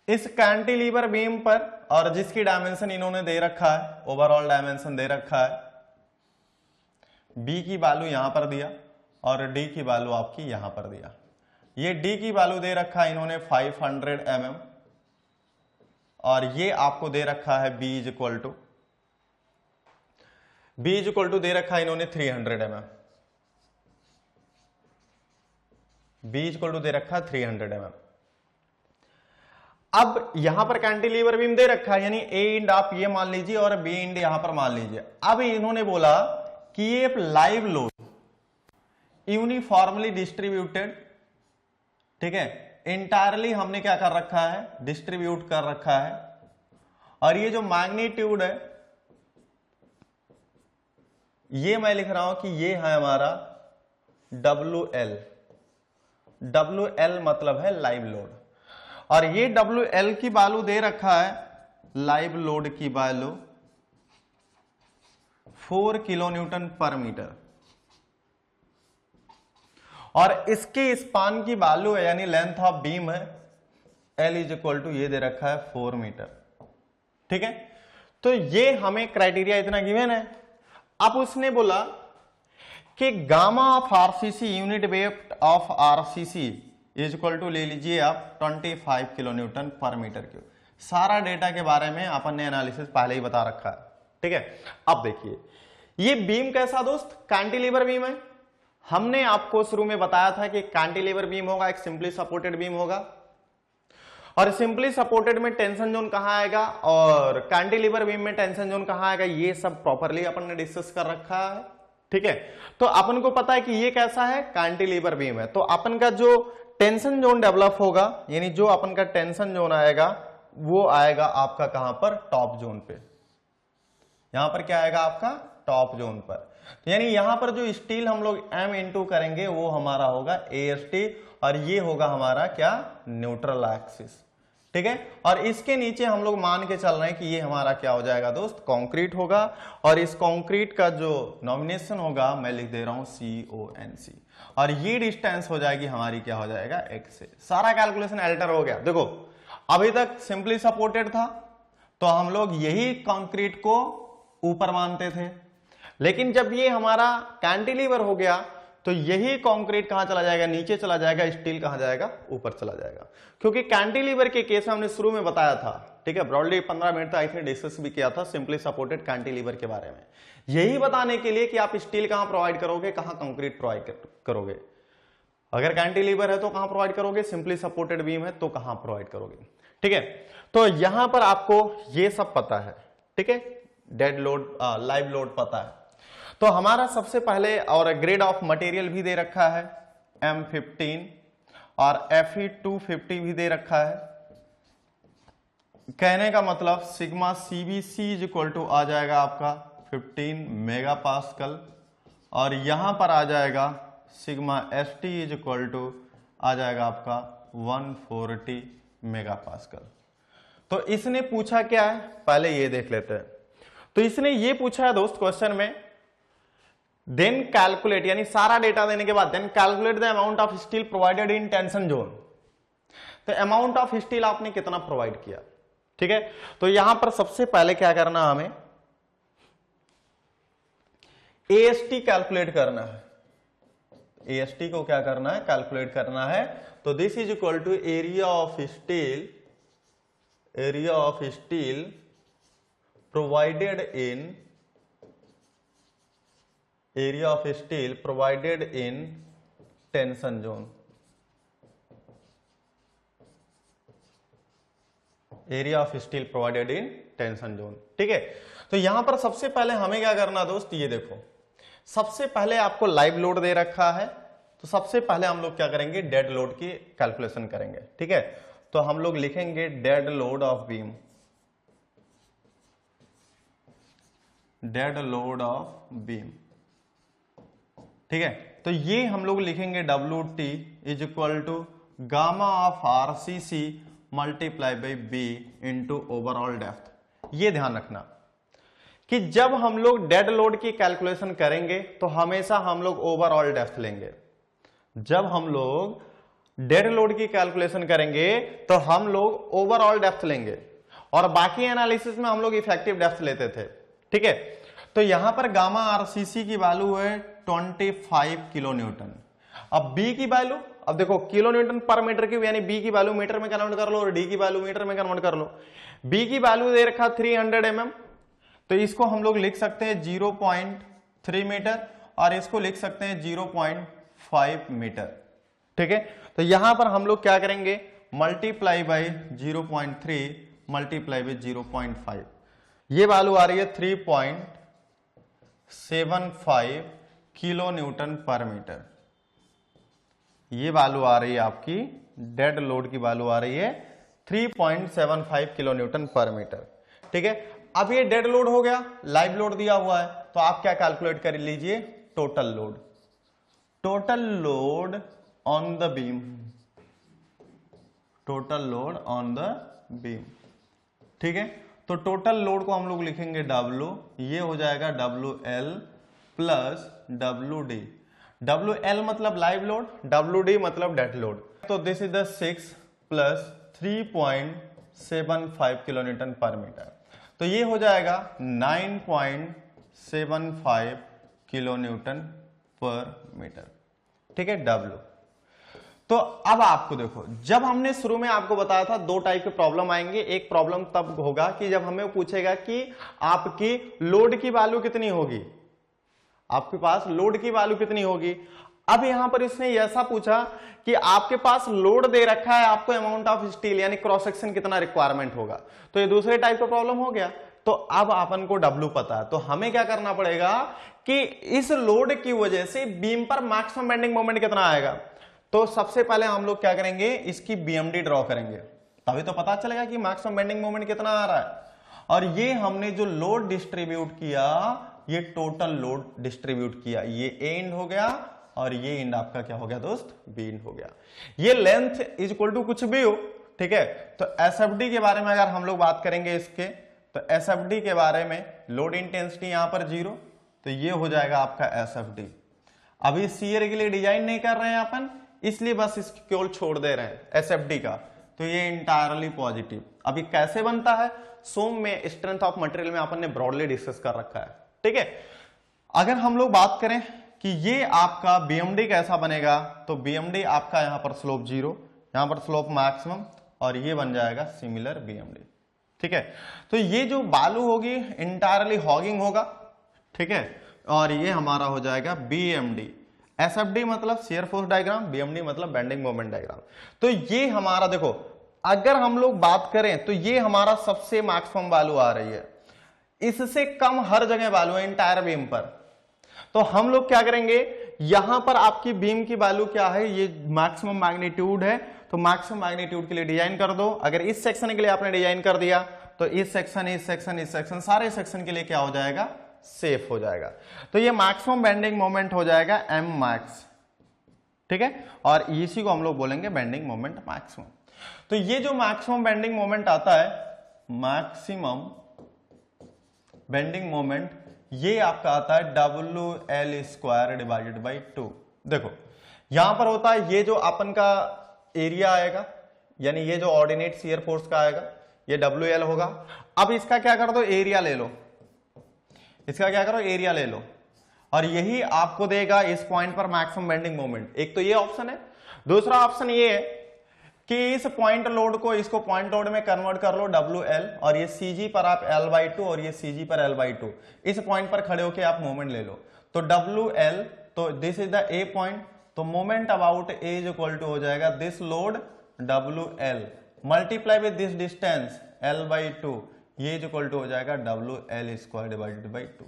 इस कैंटिलीवर बीम पर और जिसकी डायमेंशन इन्होंने दे रखा है, ओवरऑल डायमेंशन दे रखा है, बी की वैल्यू यहां पर दिया और डी की वैल्यू आपकी यहां पर दिया। ये डी की वैल्यू दे रखा है इन्होंने 500 mm और ये आपको दे रखा है बी इज इक्वल टू दे रखा है इन्होंने 300 mm, B is equal to दे रखा है 300 mm। अब यहां पर कैंटिलीवर बीम दे रखा है, यानी ए इंड आप ये मान लीजिए और बी इंड यहां पर मान लीजिए। अब इन्होंने बोला कि ये लाइव लोड यूनिफॉर्मली डिस्ट्रीब्यूटेड, ठीक है, इंटायरली हमने क्या कर रखा है, डिस्ट्रीब्यूट कर रखा है। और ये जो मैग्नीट्यूड है ये मैं लिख रहा हूं कि ये है हमारा WL, WL मतलब है लाइव लोड, और ये WL की वैल्यू दे रखा है, लाइव लोड की value 4 kilo newton per metre, और इसके स्पान की वैल्यू है यानी लेंथ ऑफ बीम है L इज इक्वल टू ये दे रखा है 4 मीटर। ठीक है, तो ये हमें क्राइटेरिया इतना गिवन है। अब उसने बोला कि gamma of RCC unit weight of RCC is equal to ले लीजिए आप 25 kilo newton per metre cube. सारा डेटा के बारे में अपन ने एनालिसिस पहले ही बता रखा है। ठीक है, अब देखिए ये बीम कैसा दोस्त, कैंटिलीवर बीम है। हमने आपको शुरू में बताया था कि कैंटिलीवर बीम होगा, एक सिंपली सपोर्टेड बीम होगा, और सिंपली सपोर्टेड में टेंशन जोन कहां आएगा और कैंटिलीवर बीम में टेंशन जोन कहां आएगा, ये सब प्रॉपरली अपन ने डिस्कस कर रखा है। ठीक है, तो अपन को पता है कि ये कैसा है, कैंटिलीवर बीम है। तो अपन का जो टेंशन जोन डेवलप होगा, यानी जो अपन का टेंशन जोन आएगा वो आएगा आपका कहां पर, टॉप जोन पे। यहां पर क्या आएगा आपका, टॉप जोन पर। तो यानी यहां पर जो स्टील हम लोग M इंटू करेंगे वो हमारा होगा AST, और ये होगा हमारा क्या, न्यूट्रल एक्सिस। ठीक है। और इसके नीचे हम लोग मान के चल रहे हैं कि ये हमारा क्या हो जाएगा दोस्त, कंक्रीट होगा। और इस कंक्रीट का जो नॉमिनेशन होगा मैं लिख दे रहा हूं CONC, और ये डिस्टेंस हो जाएगी हमारी क्या हो जाएगा x से। सारा कैलकुलेशन अल्टर हो गया। देखो अभी तक सिंपली सपोर्टेड था तो हम लोग यही कंक्रीट को ऊपर मानते थे, लेकिन जब ये हमारा कैंटिलीवर हो गया तो यही कंक्रीट कहां चला जाएगा, नीचे चला जाएगा, स्टील कहां जाएगा, ऊपर चला जाएगा। क्योंकि कैंटिलीवर के केस में हमने शुरू में बताया था, ठीक है, ब्रॉडली 15 मिनट तक आई थिंक डिस्कस भी किया था सिंपली सपोर्टेड कैंटिलीवर के बारे में, यही बताने के लिए कि आप स्टील कहां प्रोवाइड करोगे, कहां कंक्रीट प्रोवाइड करोगे। अगर कैंटिलीवर है तो कहां प्रोवाइड करोगे, सिंपली सपोर्टेड बीम है तो कहां प्रोवाइड करोगे, ठीक है। तो यहां पर आपको ये सब पता है, ठीक है, डेड लोड लाइव लोड पता है। तो हमारा सबसे पहले, और ग्रेड ऑफ मटेरियल भी दे रखा है M15 और Fe250 भी दे रखा है। कहने का मतलब sigma CBC is equal to आ जाएगा आपका 15 मेगा पास्कल, और यहां पर आ जाएगा sigma ST is equal to आ जाएगा आपका 140 मेगा पास्कल। तो इसने पूछा क्या है, पहले ये देख लेते हैं। तो इसने ये पूछा है दोस्त क्वेश्चन में, देन कैलकुलेट, यानी सारा डेटा देने के बाद then calculate the amount of steel provided in tension zone. तो अमाउंट ऑफ स्टील आपने कितना प्रोवाइड किया, ठीक है। तो यहां पर सबसे पहले क्या करना है, हमें AST कैलकुलेट करना है। AST को क्या करना है, कैलकुलेट करना है। तो this is equal to area of steel provided in tension zone. Area of steel provided in tension zone, ठीक है। तो यहां पर सबसे पहले हमें क्या करना दोस्त, ये देखो सबसे पहले आपको लाइव लोड दे रखा है, तो सबसे पहले हम लोग क्या करेंगे, डेड लोड की कैलकुलेशन करेंगे, ठीक है। तो हम लोग लिखेंगे dead load of beam, dead load of beam, ठीक है। तो ये हम लोग लिखेंगे WT is equal to gamma of RCC multiply by B into overall depth. ये ध्यान रखना कि जब हम लोग डेड लोड की कैलकुलेशन करेंगे तो हमेशा हम लोग ओवरऑल डेप्थ लेंगे। जब हम लोग डेड लोड की कैलकुलेशन करेंगे तो हम लोग ओवरऑल डेप्थ लेंगे, और बाकी एनालिसिस में हम लोग इफेक्टिव डेप्थ लेते थे, ठीक है। तो यहां पर गामा RCC की वैल्यू है 25 किलो न्यूटन। अब B की वैल्यू, अब देखो kilo newton per metre cube, यानी B की वैल्यू मीटर में कन्वर्ट कर लो और D की वैल्यू मीटर में कन्वर्ट कर लो। B की वैल्यू दे रखा 300 mm, तो इसको हम लोग लिख सकते हैं 0.3 मीटर, और इसको लिख सकते हैं 0.5 मीटर, ठीक है। तो यहां पर हम लोग क्या करेंगे, मल्टीप्लाई बाई 0.3 मल्टीप्लाई बाई 0.5, ये वैल्यू आ रही है 3.75 किलो न्यूटन पर मीटर। ये वैल्यू आ रही है आपकी डेड लोड की वैल्यू आ रही है 3.75 किलो न्यूटन पर मीटर, ठीक है। अब ये डेड लोड हो गया, लाइव लोड दिया हुआ है, तो आप क्या कैलकुलेट कर लीजिए, total load, total load on the beam, total load on the beam, ठीक है। तो टोटल लोड को हम लोग लिखेंगे W, ये हो जाएगा WL प्लस WD। WL मतलब लाइव लोड, WD मतलब डेड लोड। तो this is the 6 plus 3.75 kilo newton per metre, तो ये हो जाएगा 9.75 किलो न्यूटन पर मीटर, ठीक है, W। तो अब आपको देखो, जब हमने शुरू में आपको बताया था 2 टाइप के प्रॉब्लम आएंगे। एक प्रॉब्लम तब होगा कि जब हमें पूछेगा कि आपकी लोड की वैल्यू कितनी होगी, आपके पास लोड की वैल्यू कितनी होगी। अब यहां पर इसने ऐसा पूछा कि आपके पास लोड दे रखा है, आपको अमाउंट ऑफ स्टील यानी क्रॉस सेक्शन कितना रिक्वायरमेंट होगा, तो ये दूसरे टाइप का प्रॉब्लम हो गया। तो अब अपन को W पता है, तो हमें क्या करना पड़ेगा कि इस लोड की वजह से बीम पर मैक्सिमम बेंडिंग मोमेंट कितना आएगा। तो सबसे पहले हम लोग क्या करेंगे, इसकी BMD ड्रॉ करेंगे, तभी तो पता चलेगा कि मैक्सिमम बेंडिंग मोमेंट कितना आ रहा है। और ये हमने जो लोड डिस्ट्रीब्यूट किया, ये टोटल लोड डिस्ट्रीब्यूट किया, ये एंड हो गया और ये एंड आपका क्या हो गया दोस्त, बी एंड हो गया। ये लेंथ इज इक्वल टू कुछ भी हो, ठीक है। तो एसएफडी के बारे में अगर हम लोग बात करेंगे इसके, तो एसएफडी के बारे में लोड इंटेंसिटी यहां पर 0, तो ये हो जाएगा आपका एसएफडी। अभी शियर के लिए डिजाइन नहीं कर रहे हैं अपन, इसलिए बस इसको केवल छोड़ दे रहे हैं एसएफडी का, तो ये इंटायरली पॉजिटिव। अभी कैसे बनता है सोम में स्ट्रेंथ ऑफ मटेरियल में अपन ने ब्रॉडली डिस्कस कर रखा है, ठीक है। अगर हम लोग बात करें कि ये आपका बीएमडी कैसा बनेगा, तो बीएमडी आपका यहां पर स्लोप 0, यहां पर स्लोप मैक्सिमम, और ये बन जाएगा सिमिलर बीएमडी, ठीक है। तो ये जो बालू होगी इंटायरली हॉगिंग होगा, ठीक है, और ये हमारा हो जाएगा बीएमडी। एसएफडी मतलब शियर फोर्स डायग्राम, बीएमडी मतलब बेंडिंग मोमेंट डायग्राम। तो ये हमारा देखो, अगर हम लोग बात करें तो ये हमारा सबसे मैक्सिमम वैल्यू आ रही है, इससे कम हर जगह वैल्यू है इंटायर बीम पर। तो हम लोग क्या करेंगे, यहां पर आपकी बीम की वैल्यू क्या है, ये मैक्सिमम मैग्नीट्यूड है, तो मैक्सिमम मैग्नीट्यूड के लिए डिजाइन कर दो। अगर इस सेक्शन के लिए आपने डिजाइन कर दिया तो इस सेक्शन, इस सेक्शन, इस सेक्शन, सारे सेक्शन के लिए क्या हो जाएगा, सेफ हो जाएगा। तो ये मैक्सिमम बेंडिंग मोमेंट हो जाएगा एम मैक्स, ठीक है, और इसी को हम लोग बोलेंगे बेंडिंग मोमेंट मैक्सिमम। तो ये जो मैक्सिमम बेंडिंग मोमेंट आता है, मैक्सिमम बेंडिंग मोमेंट, ये आपका आता है WL² डिवाइडेड बाई 2। देखो यहां पर होता है ये जो अपन का एरिया आएगा, यानी ये जो ऑर्डिनेट शियर फोर्स का आएगा, ये WL होगा। अब इसका क्या कर दो, एरिया ले लो, इसका क्या करो, एरिया ले लो, और यही आपको देगा इस पॉइंट पर मैक्सिमम बेंडिंग मोमेंट। एक तो ये ऑप्शन है। दूसरा ऑप्शन ये है कि इस पॉइंट लोड को, इसको पॉइंट लोड में कन्वर्ट कर लो WL, और ये CG पर आप L/2 और ये CG पर L/2, इस पॉइंट पर खड़े होकर आप मोमेंट ले लो। तो WL, तो this is the A point, तो moment about A is equal to हो जाएगा this load WL multiply with this distance L/2, ये इज इक्वल टू हो जाएगा WL² डिवाइडेड बाई 2।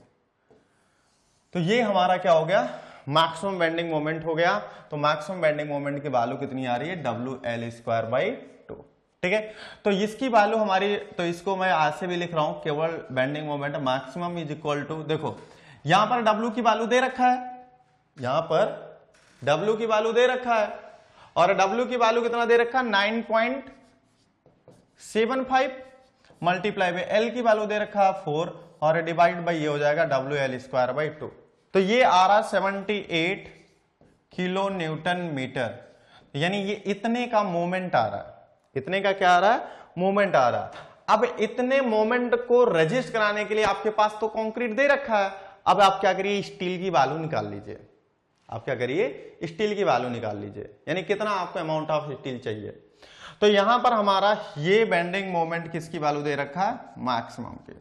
तो ये हमारा क्या हो गया, मैक्सिमम बेंडिंग मोमेंट हो गया। तो मैक्सिमम बेंडिंग मोमेंट की वैल्यू कितनी आ रही है, WL² बाई 2, ठीक है। तो इसकी वैल्यू हमारी, तो इसको मैं आज से भी लिख रहा हूं, केवल bending moment maximum is equal to, देखो यहां पर W की वैल्यू दे रखा है, यहां पर W की वैल्यू दे रखा है, और W की वैल्यू कितना दे रखा है, 9.75 मल्टीप्लाई बाई L की वैल्यू दे रखा है 4, और डिवाइड बाई ये हो जाएगा WL² बाई 2। तो ये आ रहा 78 किलो न्यूटन मीटर, यानी ये इतने का मोमेंट आ रहा है, इतने का क्या आ रहा है, मोमेंट आ रहा है। अब इतने मोमेंट को रजिस्ट कराने के लिए आपके पास तो कंक्रीट दे रखा है, अब आप क्या करिए, स्टील की वैल्यू निकाल लीजिए। आप क्या करिए, स्टील की वैल्यू निकाल लीजिए, यानी कितना आपको अमाउंट ऑफ स्टील चाहिए। तो यहां पर हमारा ये बेंडिंग मोमेंट किसकी वैल्यू दे रखा है, मैक्सिमम की।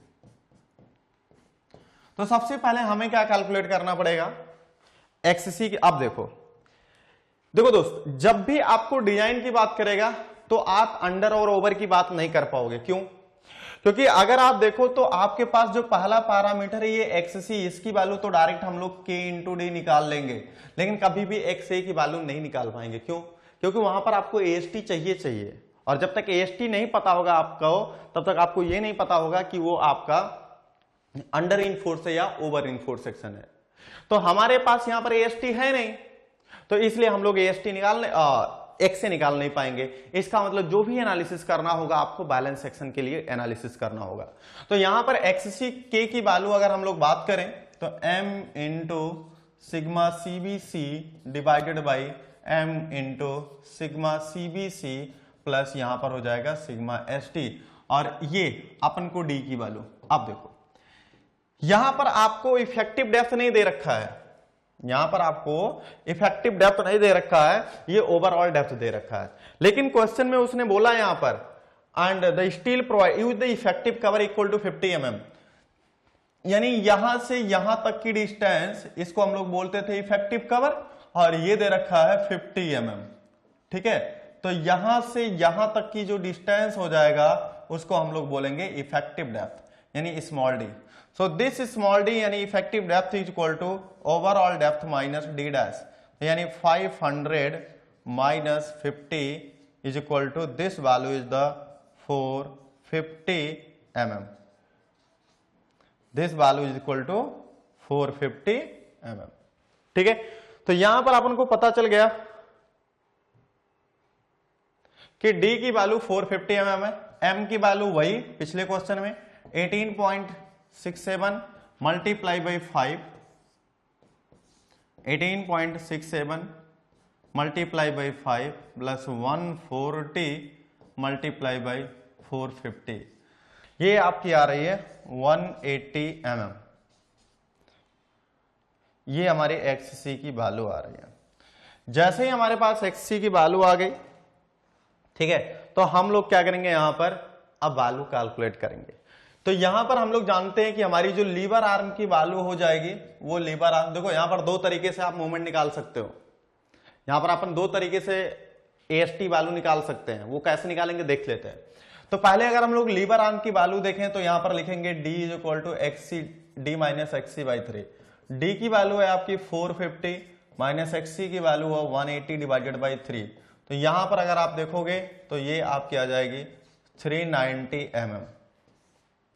तो सबसे पहले हमें क्या कैलकुलेट करना पड़ेगा, XC की। अब देखो दोस्त, जब भी आपको डिजाइन की बात करेगा तो आप अंडर और ओवर की बात नहीं कर पाओगे। क्यों? क्योंकि अगर आप देखो तो आपके पास जो पहला पैरामीटर है ये XC, इसकी वैल्यू तो डायरेक्ट हम लोग K × D निकाल लेंगे, लेकिन कभी भी XA की वैल्यू नहीं निकाल पाएंगे। क्यों? क्योंकि वहां पर आपको AST चाहिए, और जब तक AST नहीं पता होगा आपको, तब तक आपको ये नहीं पता होगा कि वो आपका अंडर इनफोर्स है या ओवर इनफोर्स सेक्शन है। तो हमारे पास यहां पर AST है नहीं, तो इसलिए हम लोग AST XA निकाल नहीं पाएंगे। इसका मतलब जो भी एनालिसिस करना होगा आपको बैलेंस सेक्शन के लिए एनालिसिस करना होगा। तो यहां पर XC K की वैल्यू अगर हम लोग बात करें तो M × sigma CBC divided by M × sigma CBC plus यहां पर हो जाएगा सिग्मा ST, और ये अपन को D की वैल्यू। अब देखो यहां पर आपको इफेक्टिव डेप्थ नहीं दे रखा है, यहां पर आपको इफेक्टिव डेप्थ नहीं दे रखा है, ये ओवरऑल डेप्थ दे रखा है। लेकिन क्वेश्चन में उसने बोला यहां पर and the steel provide use the effective cover equal to 50 mm, यानी यहां से यहां तक की डिस्टेंस, इसको हम लोग बोलते थे इफेक्टिव कवर, और ये दे रखा है 50 mm, ठीक है। तो यहां से यहां तक की जो डिस्टेंस हो जाएगा उसको हम लोग बोलेंगे इफेक्टिव डेप्थ, यानी small d। So this small d यानी effective depth is equal to overall depth minus d dash, यानी 500 minus 50 is equal to this value is the 450 mm. This value is equal to 450 mm. ठीक है, तो यहां पर अपन को पता चल गया कि डी की वैल्यू 450 mm है, एम की वैल्यू वही पिछले क्वेश्चन में 18.67 multiply by 5, 18.67 multiply by 5 plus 140 multiply by 450, ये आपकी आ रही है 180 mm। ये हमारी एक्स सी की वैल्यू आ रही है। जैसे ही हमारे पास एक्स सी की वैल्यू आ गई, ठीक है, तो हम लोग क्या करेंगे, यहां पर अब वैल्यू कैलकुलेट करेंगे। तो यहां पर हम लोग जानते हैं कि हमारी जो लीवर आर्म की वैल्यू हो जाएगी, वो लीवर आर्म, देखो यहां पर दो तरीके से आप मूवमेंट निकाल सकते हो। यहां पर अपन दो तरीके से एएसटी वैल्यू निकाल सकते हैं, वो कैसे निकालेंगे देख लेते हैं। तो पहले अगर हम लोग लीवर आर्म की वैल्यू देखें तो यहां पर लिखेंगे d is equal to XC D minus XC by 3। D की वैल्यू है आपकी 450 माइनस एक्सी की वैल्यू है 180 डिवाइडेड बाई 3। तो यहां पर अगर आप देखोगे तो ये आपकी आ जाएगी 390 mm,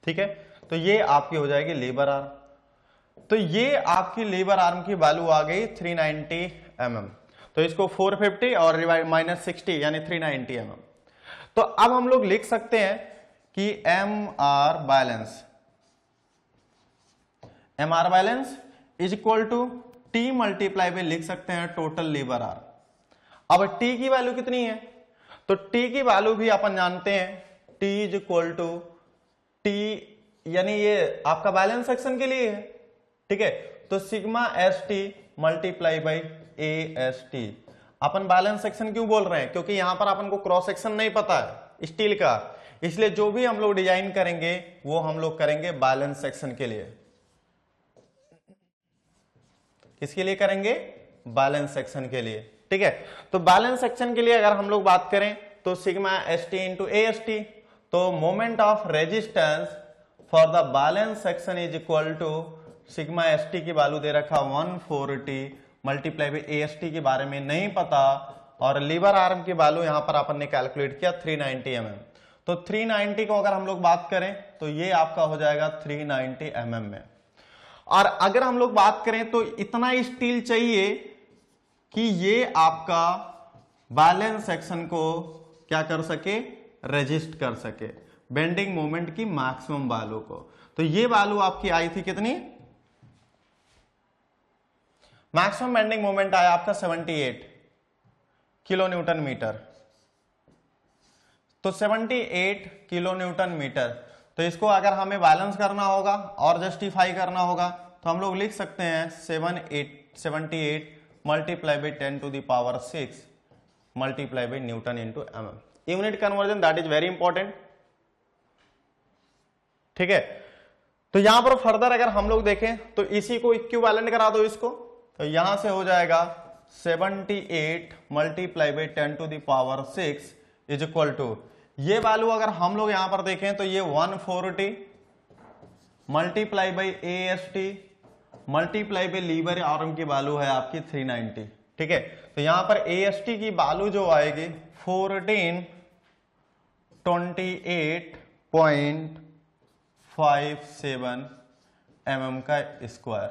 ठीक है। तो ये आपकी हो जाएगी लीवर आर्म। तो ये आपकी लीवर आर्म की वैल्यू आ गई 390 mm। तो इसको 450 और माइनस 60 यानी 390 mm। तो अब हम लोग लिख सकते हैं कि M R balance is equal to T multiply में लिख सकते हैं टोटल लीवर आर्म। अब टी की वैल्यू कितनी है, तो टी की वैल्यू भी अपन जानते हैं, T is equal to T, यानी ये आपका बैलेंस सेक्शन के लिए है, ठीक है। तो sigma S T multiply by A S T. Upon balance section क्यों बोल रहे हैं, क्योंकि यहां पर अपन को क्रॉस सेक्शन नहीं पता है स्टील का, इसलिए जो भी हम लोग डिजाइन करेंगे वो हम लोग करेंगे बैलेंस सेक्शन के लिए। किसके लिए करेंगे, बैलेंस सेक्शन के लिए, ठीक है। तो बैलेंस सेक्शन के लिए अगर हम लोग बात करें तो sigma S T into A S T, तो moment of resistance for the balance section is equal to sigma S T की वैल्यू दे रखा 140 multiply by A S T के बारे में नहीं पता, और लीवर आर्म की वैल्यू यहां पर अपन ने कैलकुलेट किया 390 mm। तो 390 को अगर हम लोग बात करें तो ये आपका हो जाएगा 390 mm में। और अगर हम लोग बात करें तो इतना स्टील चाहिए कि ये आपका बैलेंस सेक्शन को क्या कर सके, रेजिस्ट कर सके, बेंडिंग मोमेंट की मैक्सिमम वैल्यू को। तो ये वैल्यू आपकी आई थी कितनी, मैक्सिमम बेंडिंग मोमेंट आया आपका 78 किलो न्यूटन मीटर। तो 78 किलो न्यूटन मीटर, तो इसको अगर हमें बैलेंस करना होगा और जस्टिफाई करना होगा तो हम लोग लिख सकते हैं 78 multiply by 10 to the power 6 multiply by newton into mm। Unit conversion that is very important, ठीक है। तो यहां पर फर्दर अगर हम लोग देखें तो इसी को इक्विवेलेंट करा दो इसको, तो यहां से हो जाएगा 78 multiply by 10 to the power 6 is equal to, ये वैल्यू अगर हम लोग यहां पर देखें तो ये 140 multiply by A S T multiply by lever arm की वैल्यू है आपकी 390, ठीक है। तो यहां पर ए एस टी की वैल्यू जो आएगी 1428.57 mm का स्क्वायर,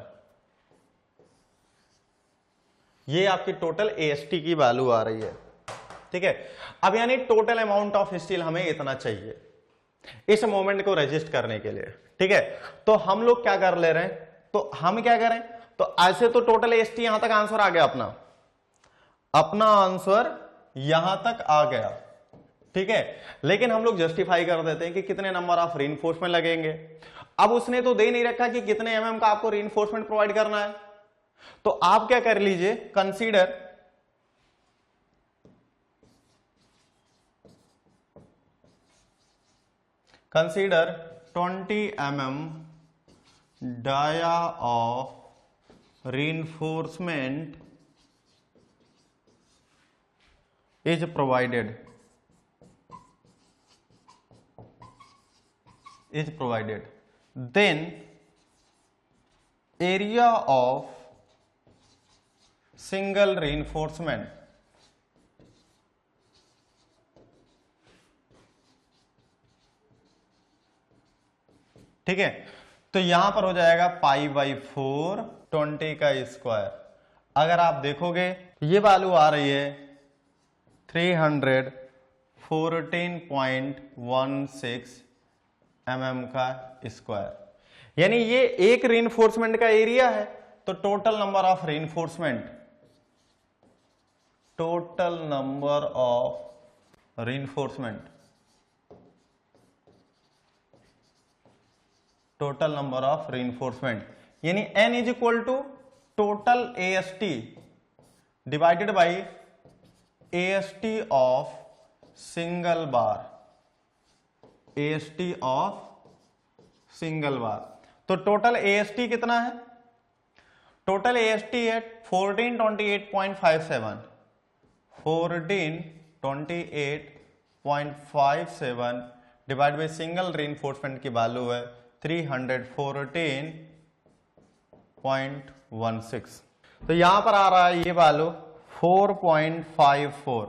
ये आपकी टोटल एएसटी की वैल्यू आ रही है, ठीक है। अब यानी टोटल अमाउंट ऑफ स्टील हमें इतना चाहिए इस मोमेंट को रेजिस्ट करने के लिए, ठीक है। तो हम लोग क्या कर ले रहे हैं, तो हम क्या करें, तो ऐसे तो टोटल एएसटी यहां तक आंसर आ गया, अपना आंसर यहां तक आ गया, ठीक है। लेकिन हम लोग जस्टिफाई कर देते हैं कि कितने नंबर ऑफ रीइंफोर्समेंट लगेंगे। अब उसने तो दे नहीं रखा कि कितने एमएम का आपको रीइंफोर्समेंट प्रोवाइड करना है, तो आप क्या कर लीजिए, consider consider 20 mm dia of reinforcement is provided, then area of single reinforcement ठीक है। तो यहां पर हो जाएगा पाई बाई 4 20 का स्क्वायर। अगर आप देखोगे ये वैल्यू आ रही है 14.16 mm का स्क्वायर, यानी ये एक रीइंफोर्समेंट का एरिया है। तो total number of reinforcement, total number of reinforcement, total number of reinforcement यानी n is equal to total AST divided by AST of single bar, AST of single bar. तो total AST कितना है? Total AST है 1428.57, 1428.57 divide by single reinforcement की value है 314.16। तो यहां पर आ रहा है ये वैल्यू 4.54।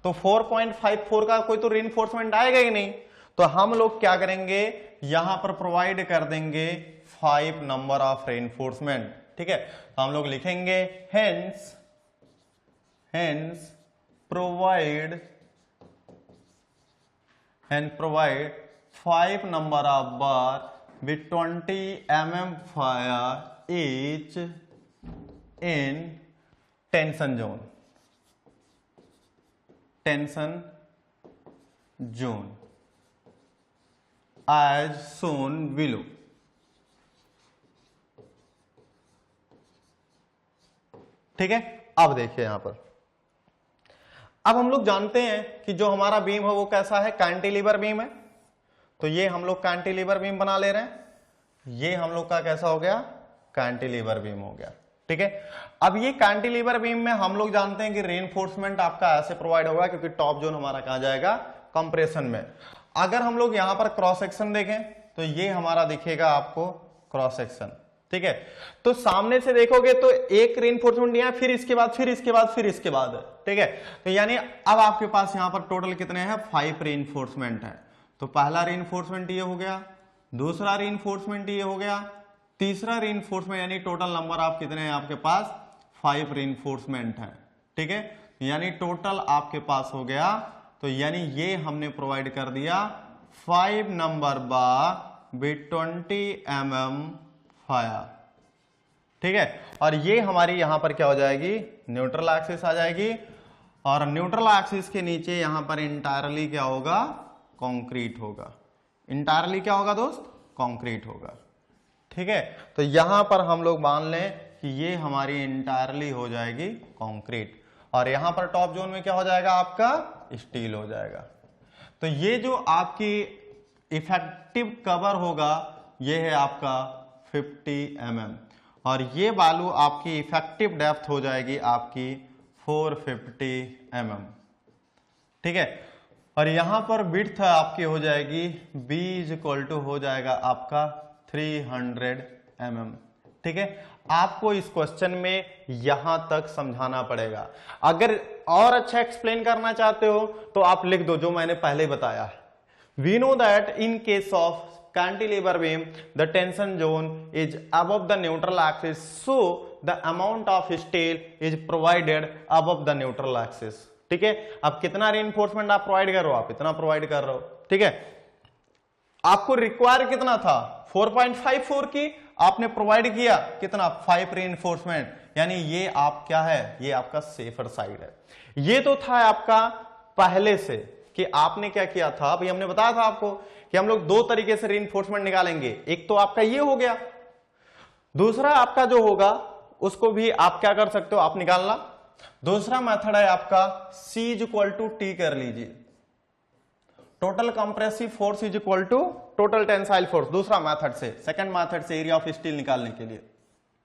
तो 4.54 का कोई तो रीइंफोर्समेंट आएगा ही नहीं, तो हम लोग क्या करेंगे, यहां पर प्रोवाइड कर देंगे 5 नंबर ऑफ रीइंफोर्समेंट। ठीक है, तो हम लोग लिखेंगे hence provide 5 number of bar with 20 mm fire each in tension zone as shown below। ठीक है, अब देखिए यहां पर, अब हम लोग जानते हैं कि जो हमारा बीम है वो कैसा है, कैंटिलीवर बीम है। तो ये हम लोग कैंटिलीवर बीम बना ले रहे हैं, ये हम लोग का कैसा हो गया, कैंटिलीवर बीम हो गया। ठीक है, अब ये कैंटिलीवर बीम में हम लोग जानते हैं कि रीइंफोर्समेंट आपका ऐसे प्रोवाइड होगा, क्योंकि टॉप जोन हमारा कहां जाएगा, कंप्रेशन में। अगर हम लोग यहां पर क्रॉस सेक्शन देखें तो ये हमारा दिखेगा आपको क्रॉस सेक्शन। ठीक है, तो सामने से देखोगे तो एक रीइंफोर्समेंट यहाँ, फिर इसके बाद, फिर इसके बाद, फिर इसके बाद है। ठीक है, तो यानी अब आपके पास यहां पर टोटल कितने हैं, 5 रीइंफोर्समेंट है। तो पहला रीइंफोर्समेंट ये हो गया, दूसरा रीइंफोर्समेंट ये हो गया, तीसरा रीइंफोर्समेंट, यानी टोटल नंबर आप कितने हैं आपके पास, 5 रीइंफोर्समेंट है। ठीक है, यानी टोटल आपके पास हो गया, तो यानी ये हमने प्रोवाइड कर दिया 5 number bar with 20 mm fire. ठीक है, और ये हमारी यहां पर क्या हो जाएगी, न्यूट्रल एक्सिस आ जाएगी, और न्यूट्रल एक्सिस के नीचे यहां पर इंटायरली क्या होगा, कंक्रीट होगा। इंटायरली क्या होगा दोस्त, कंक्रीट होगा। ठीक है, तो यहां पर हम लोग मान लें कि ये हमारी इंटायरली हो जाएगी कंक्रीट, और यहां पर टॉप जोन में क्या हो जाएगा आपका, स्टील हो जाएगा। तो ये जो आपकी इफेक्टिव कवर होगा ये है आपका 50 mm, और ये वैल्यू आपकी इफेक्टिव डेप्थ हो जाएगी आपकी 450 mm। ठीक है, और यहां पर विड्थ आपकी हो जाएगी b इज इक्वल टू हो जाएगा आपका 300 mm। ठीक है, आपको इस क्वेश्चन में यहां तक समझाना पड़ेगा। अगर और अच्छा एक्सप्लेन करना चाहते हो तो आप लिख दो जो मैंने पहले बताया है। We know that in case of cantilever beam the tension zone is above the neutral axis, so the amount of steel is provided above the neutral axis। ठीक है, अब कितना रीइंफोर्समेंट आप प्रोवाइड कर रहे हो, आप इतना प्रोवाइड कर रहे हो। ठीक है, आपको रिक्वायर कितना था, 4.54 की, आपने प्रोवाइड किया कितना, 5 रीइंफोर्समेंट, यानी ये आप क्या है, ये आपका सेफर साइड है। ये तो था आपका पहले से कि आपने क्या किया था, अभी हमने बताया था आपको कि हम लोग दो तरीके से रीइंफोर्समेंट निकालेंगे। एक तो आपका ये हो गया, दूसरा आपका जो होगा उसको भी आप क्या कर सकते हो, आप निकालना। दूसरा मेथड है आपका C is equal to T कर लीजिए, total compressive force is equal to total tensile force, दूसरा मेथड से, सेकंड मेथड से एरिया ऑफ स्टील निकालने के लिए।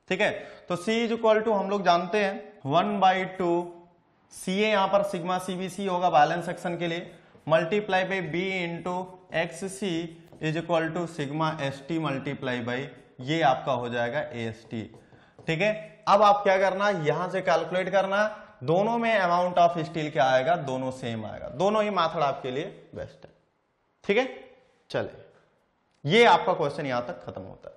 ठीक है, तो C इज इक्वल टू हम लोग जानते हैं 1/2 CA, यहां पर सिग्मा CBC होगा बैलेंस सेक्शन के लिए, multiply by B into XC is equal to sigma ST multiply by ये आपका हो जाएगा AST। ठीक है, अब आप क्या करना, यहां से कैलकुलेट करना, दोनों में अमाउंट ऑफ स्टील क्या आएगा, दोनों सेम आएगा। दोनों ही मेथड आपके लिए बेस्ट है। ठीक है, चले, ये आपका क्वेश्चन यहां तक खत्म होता है।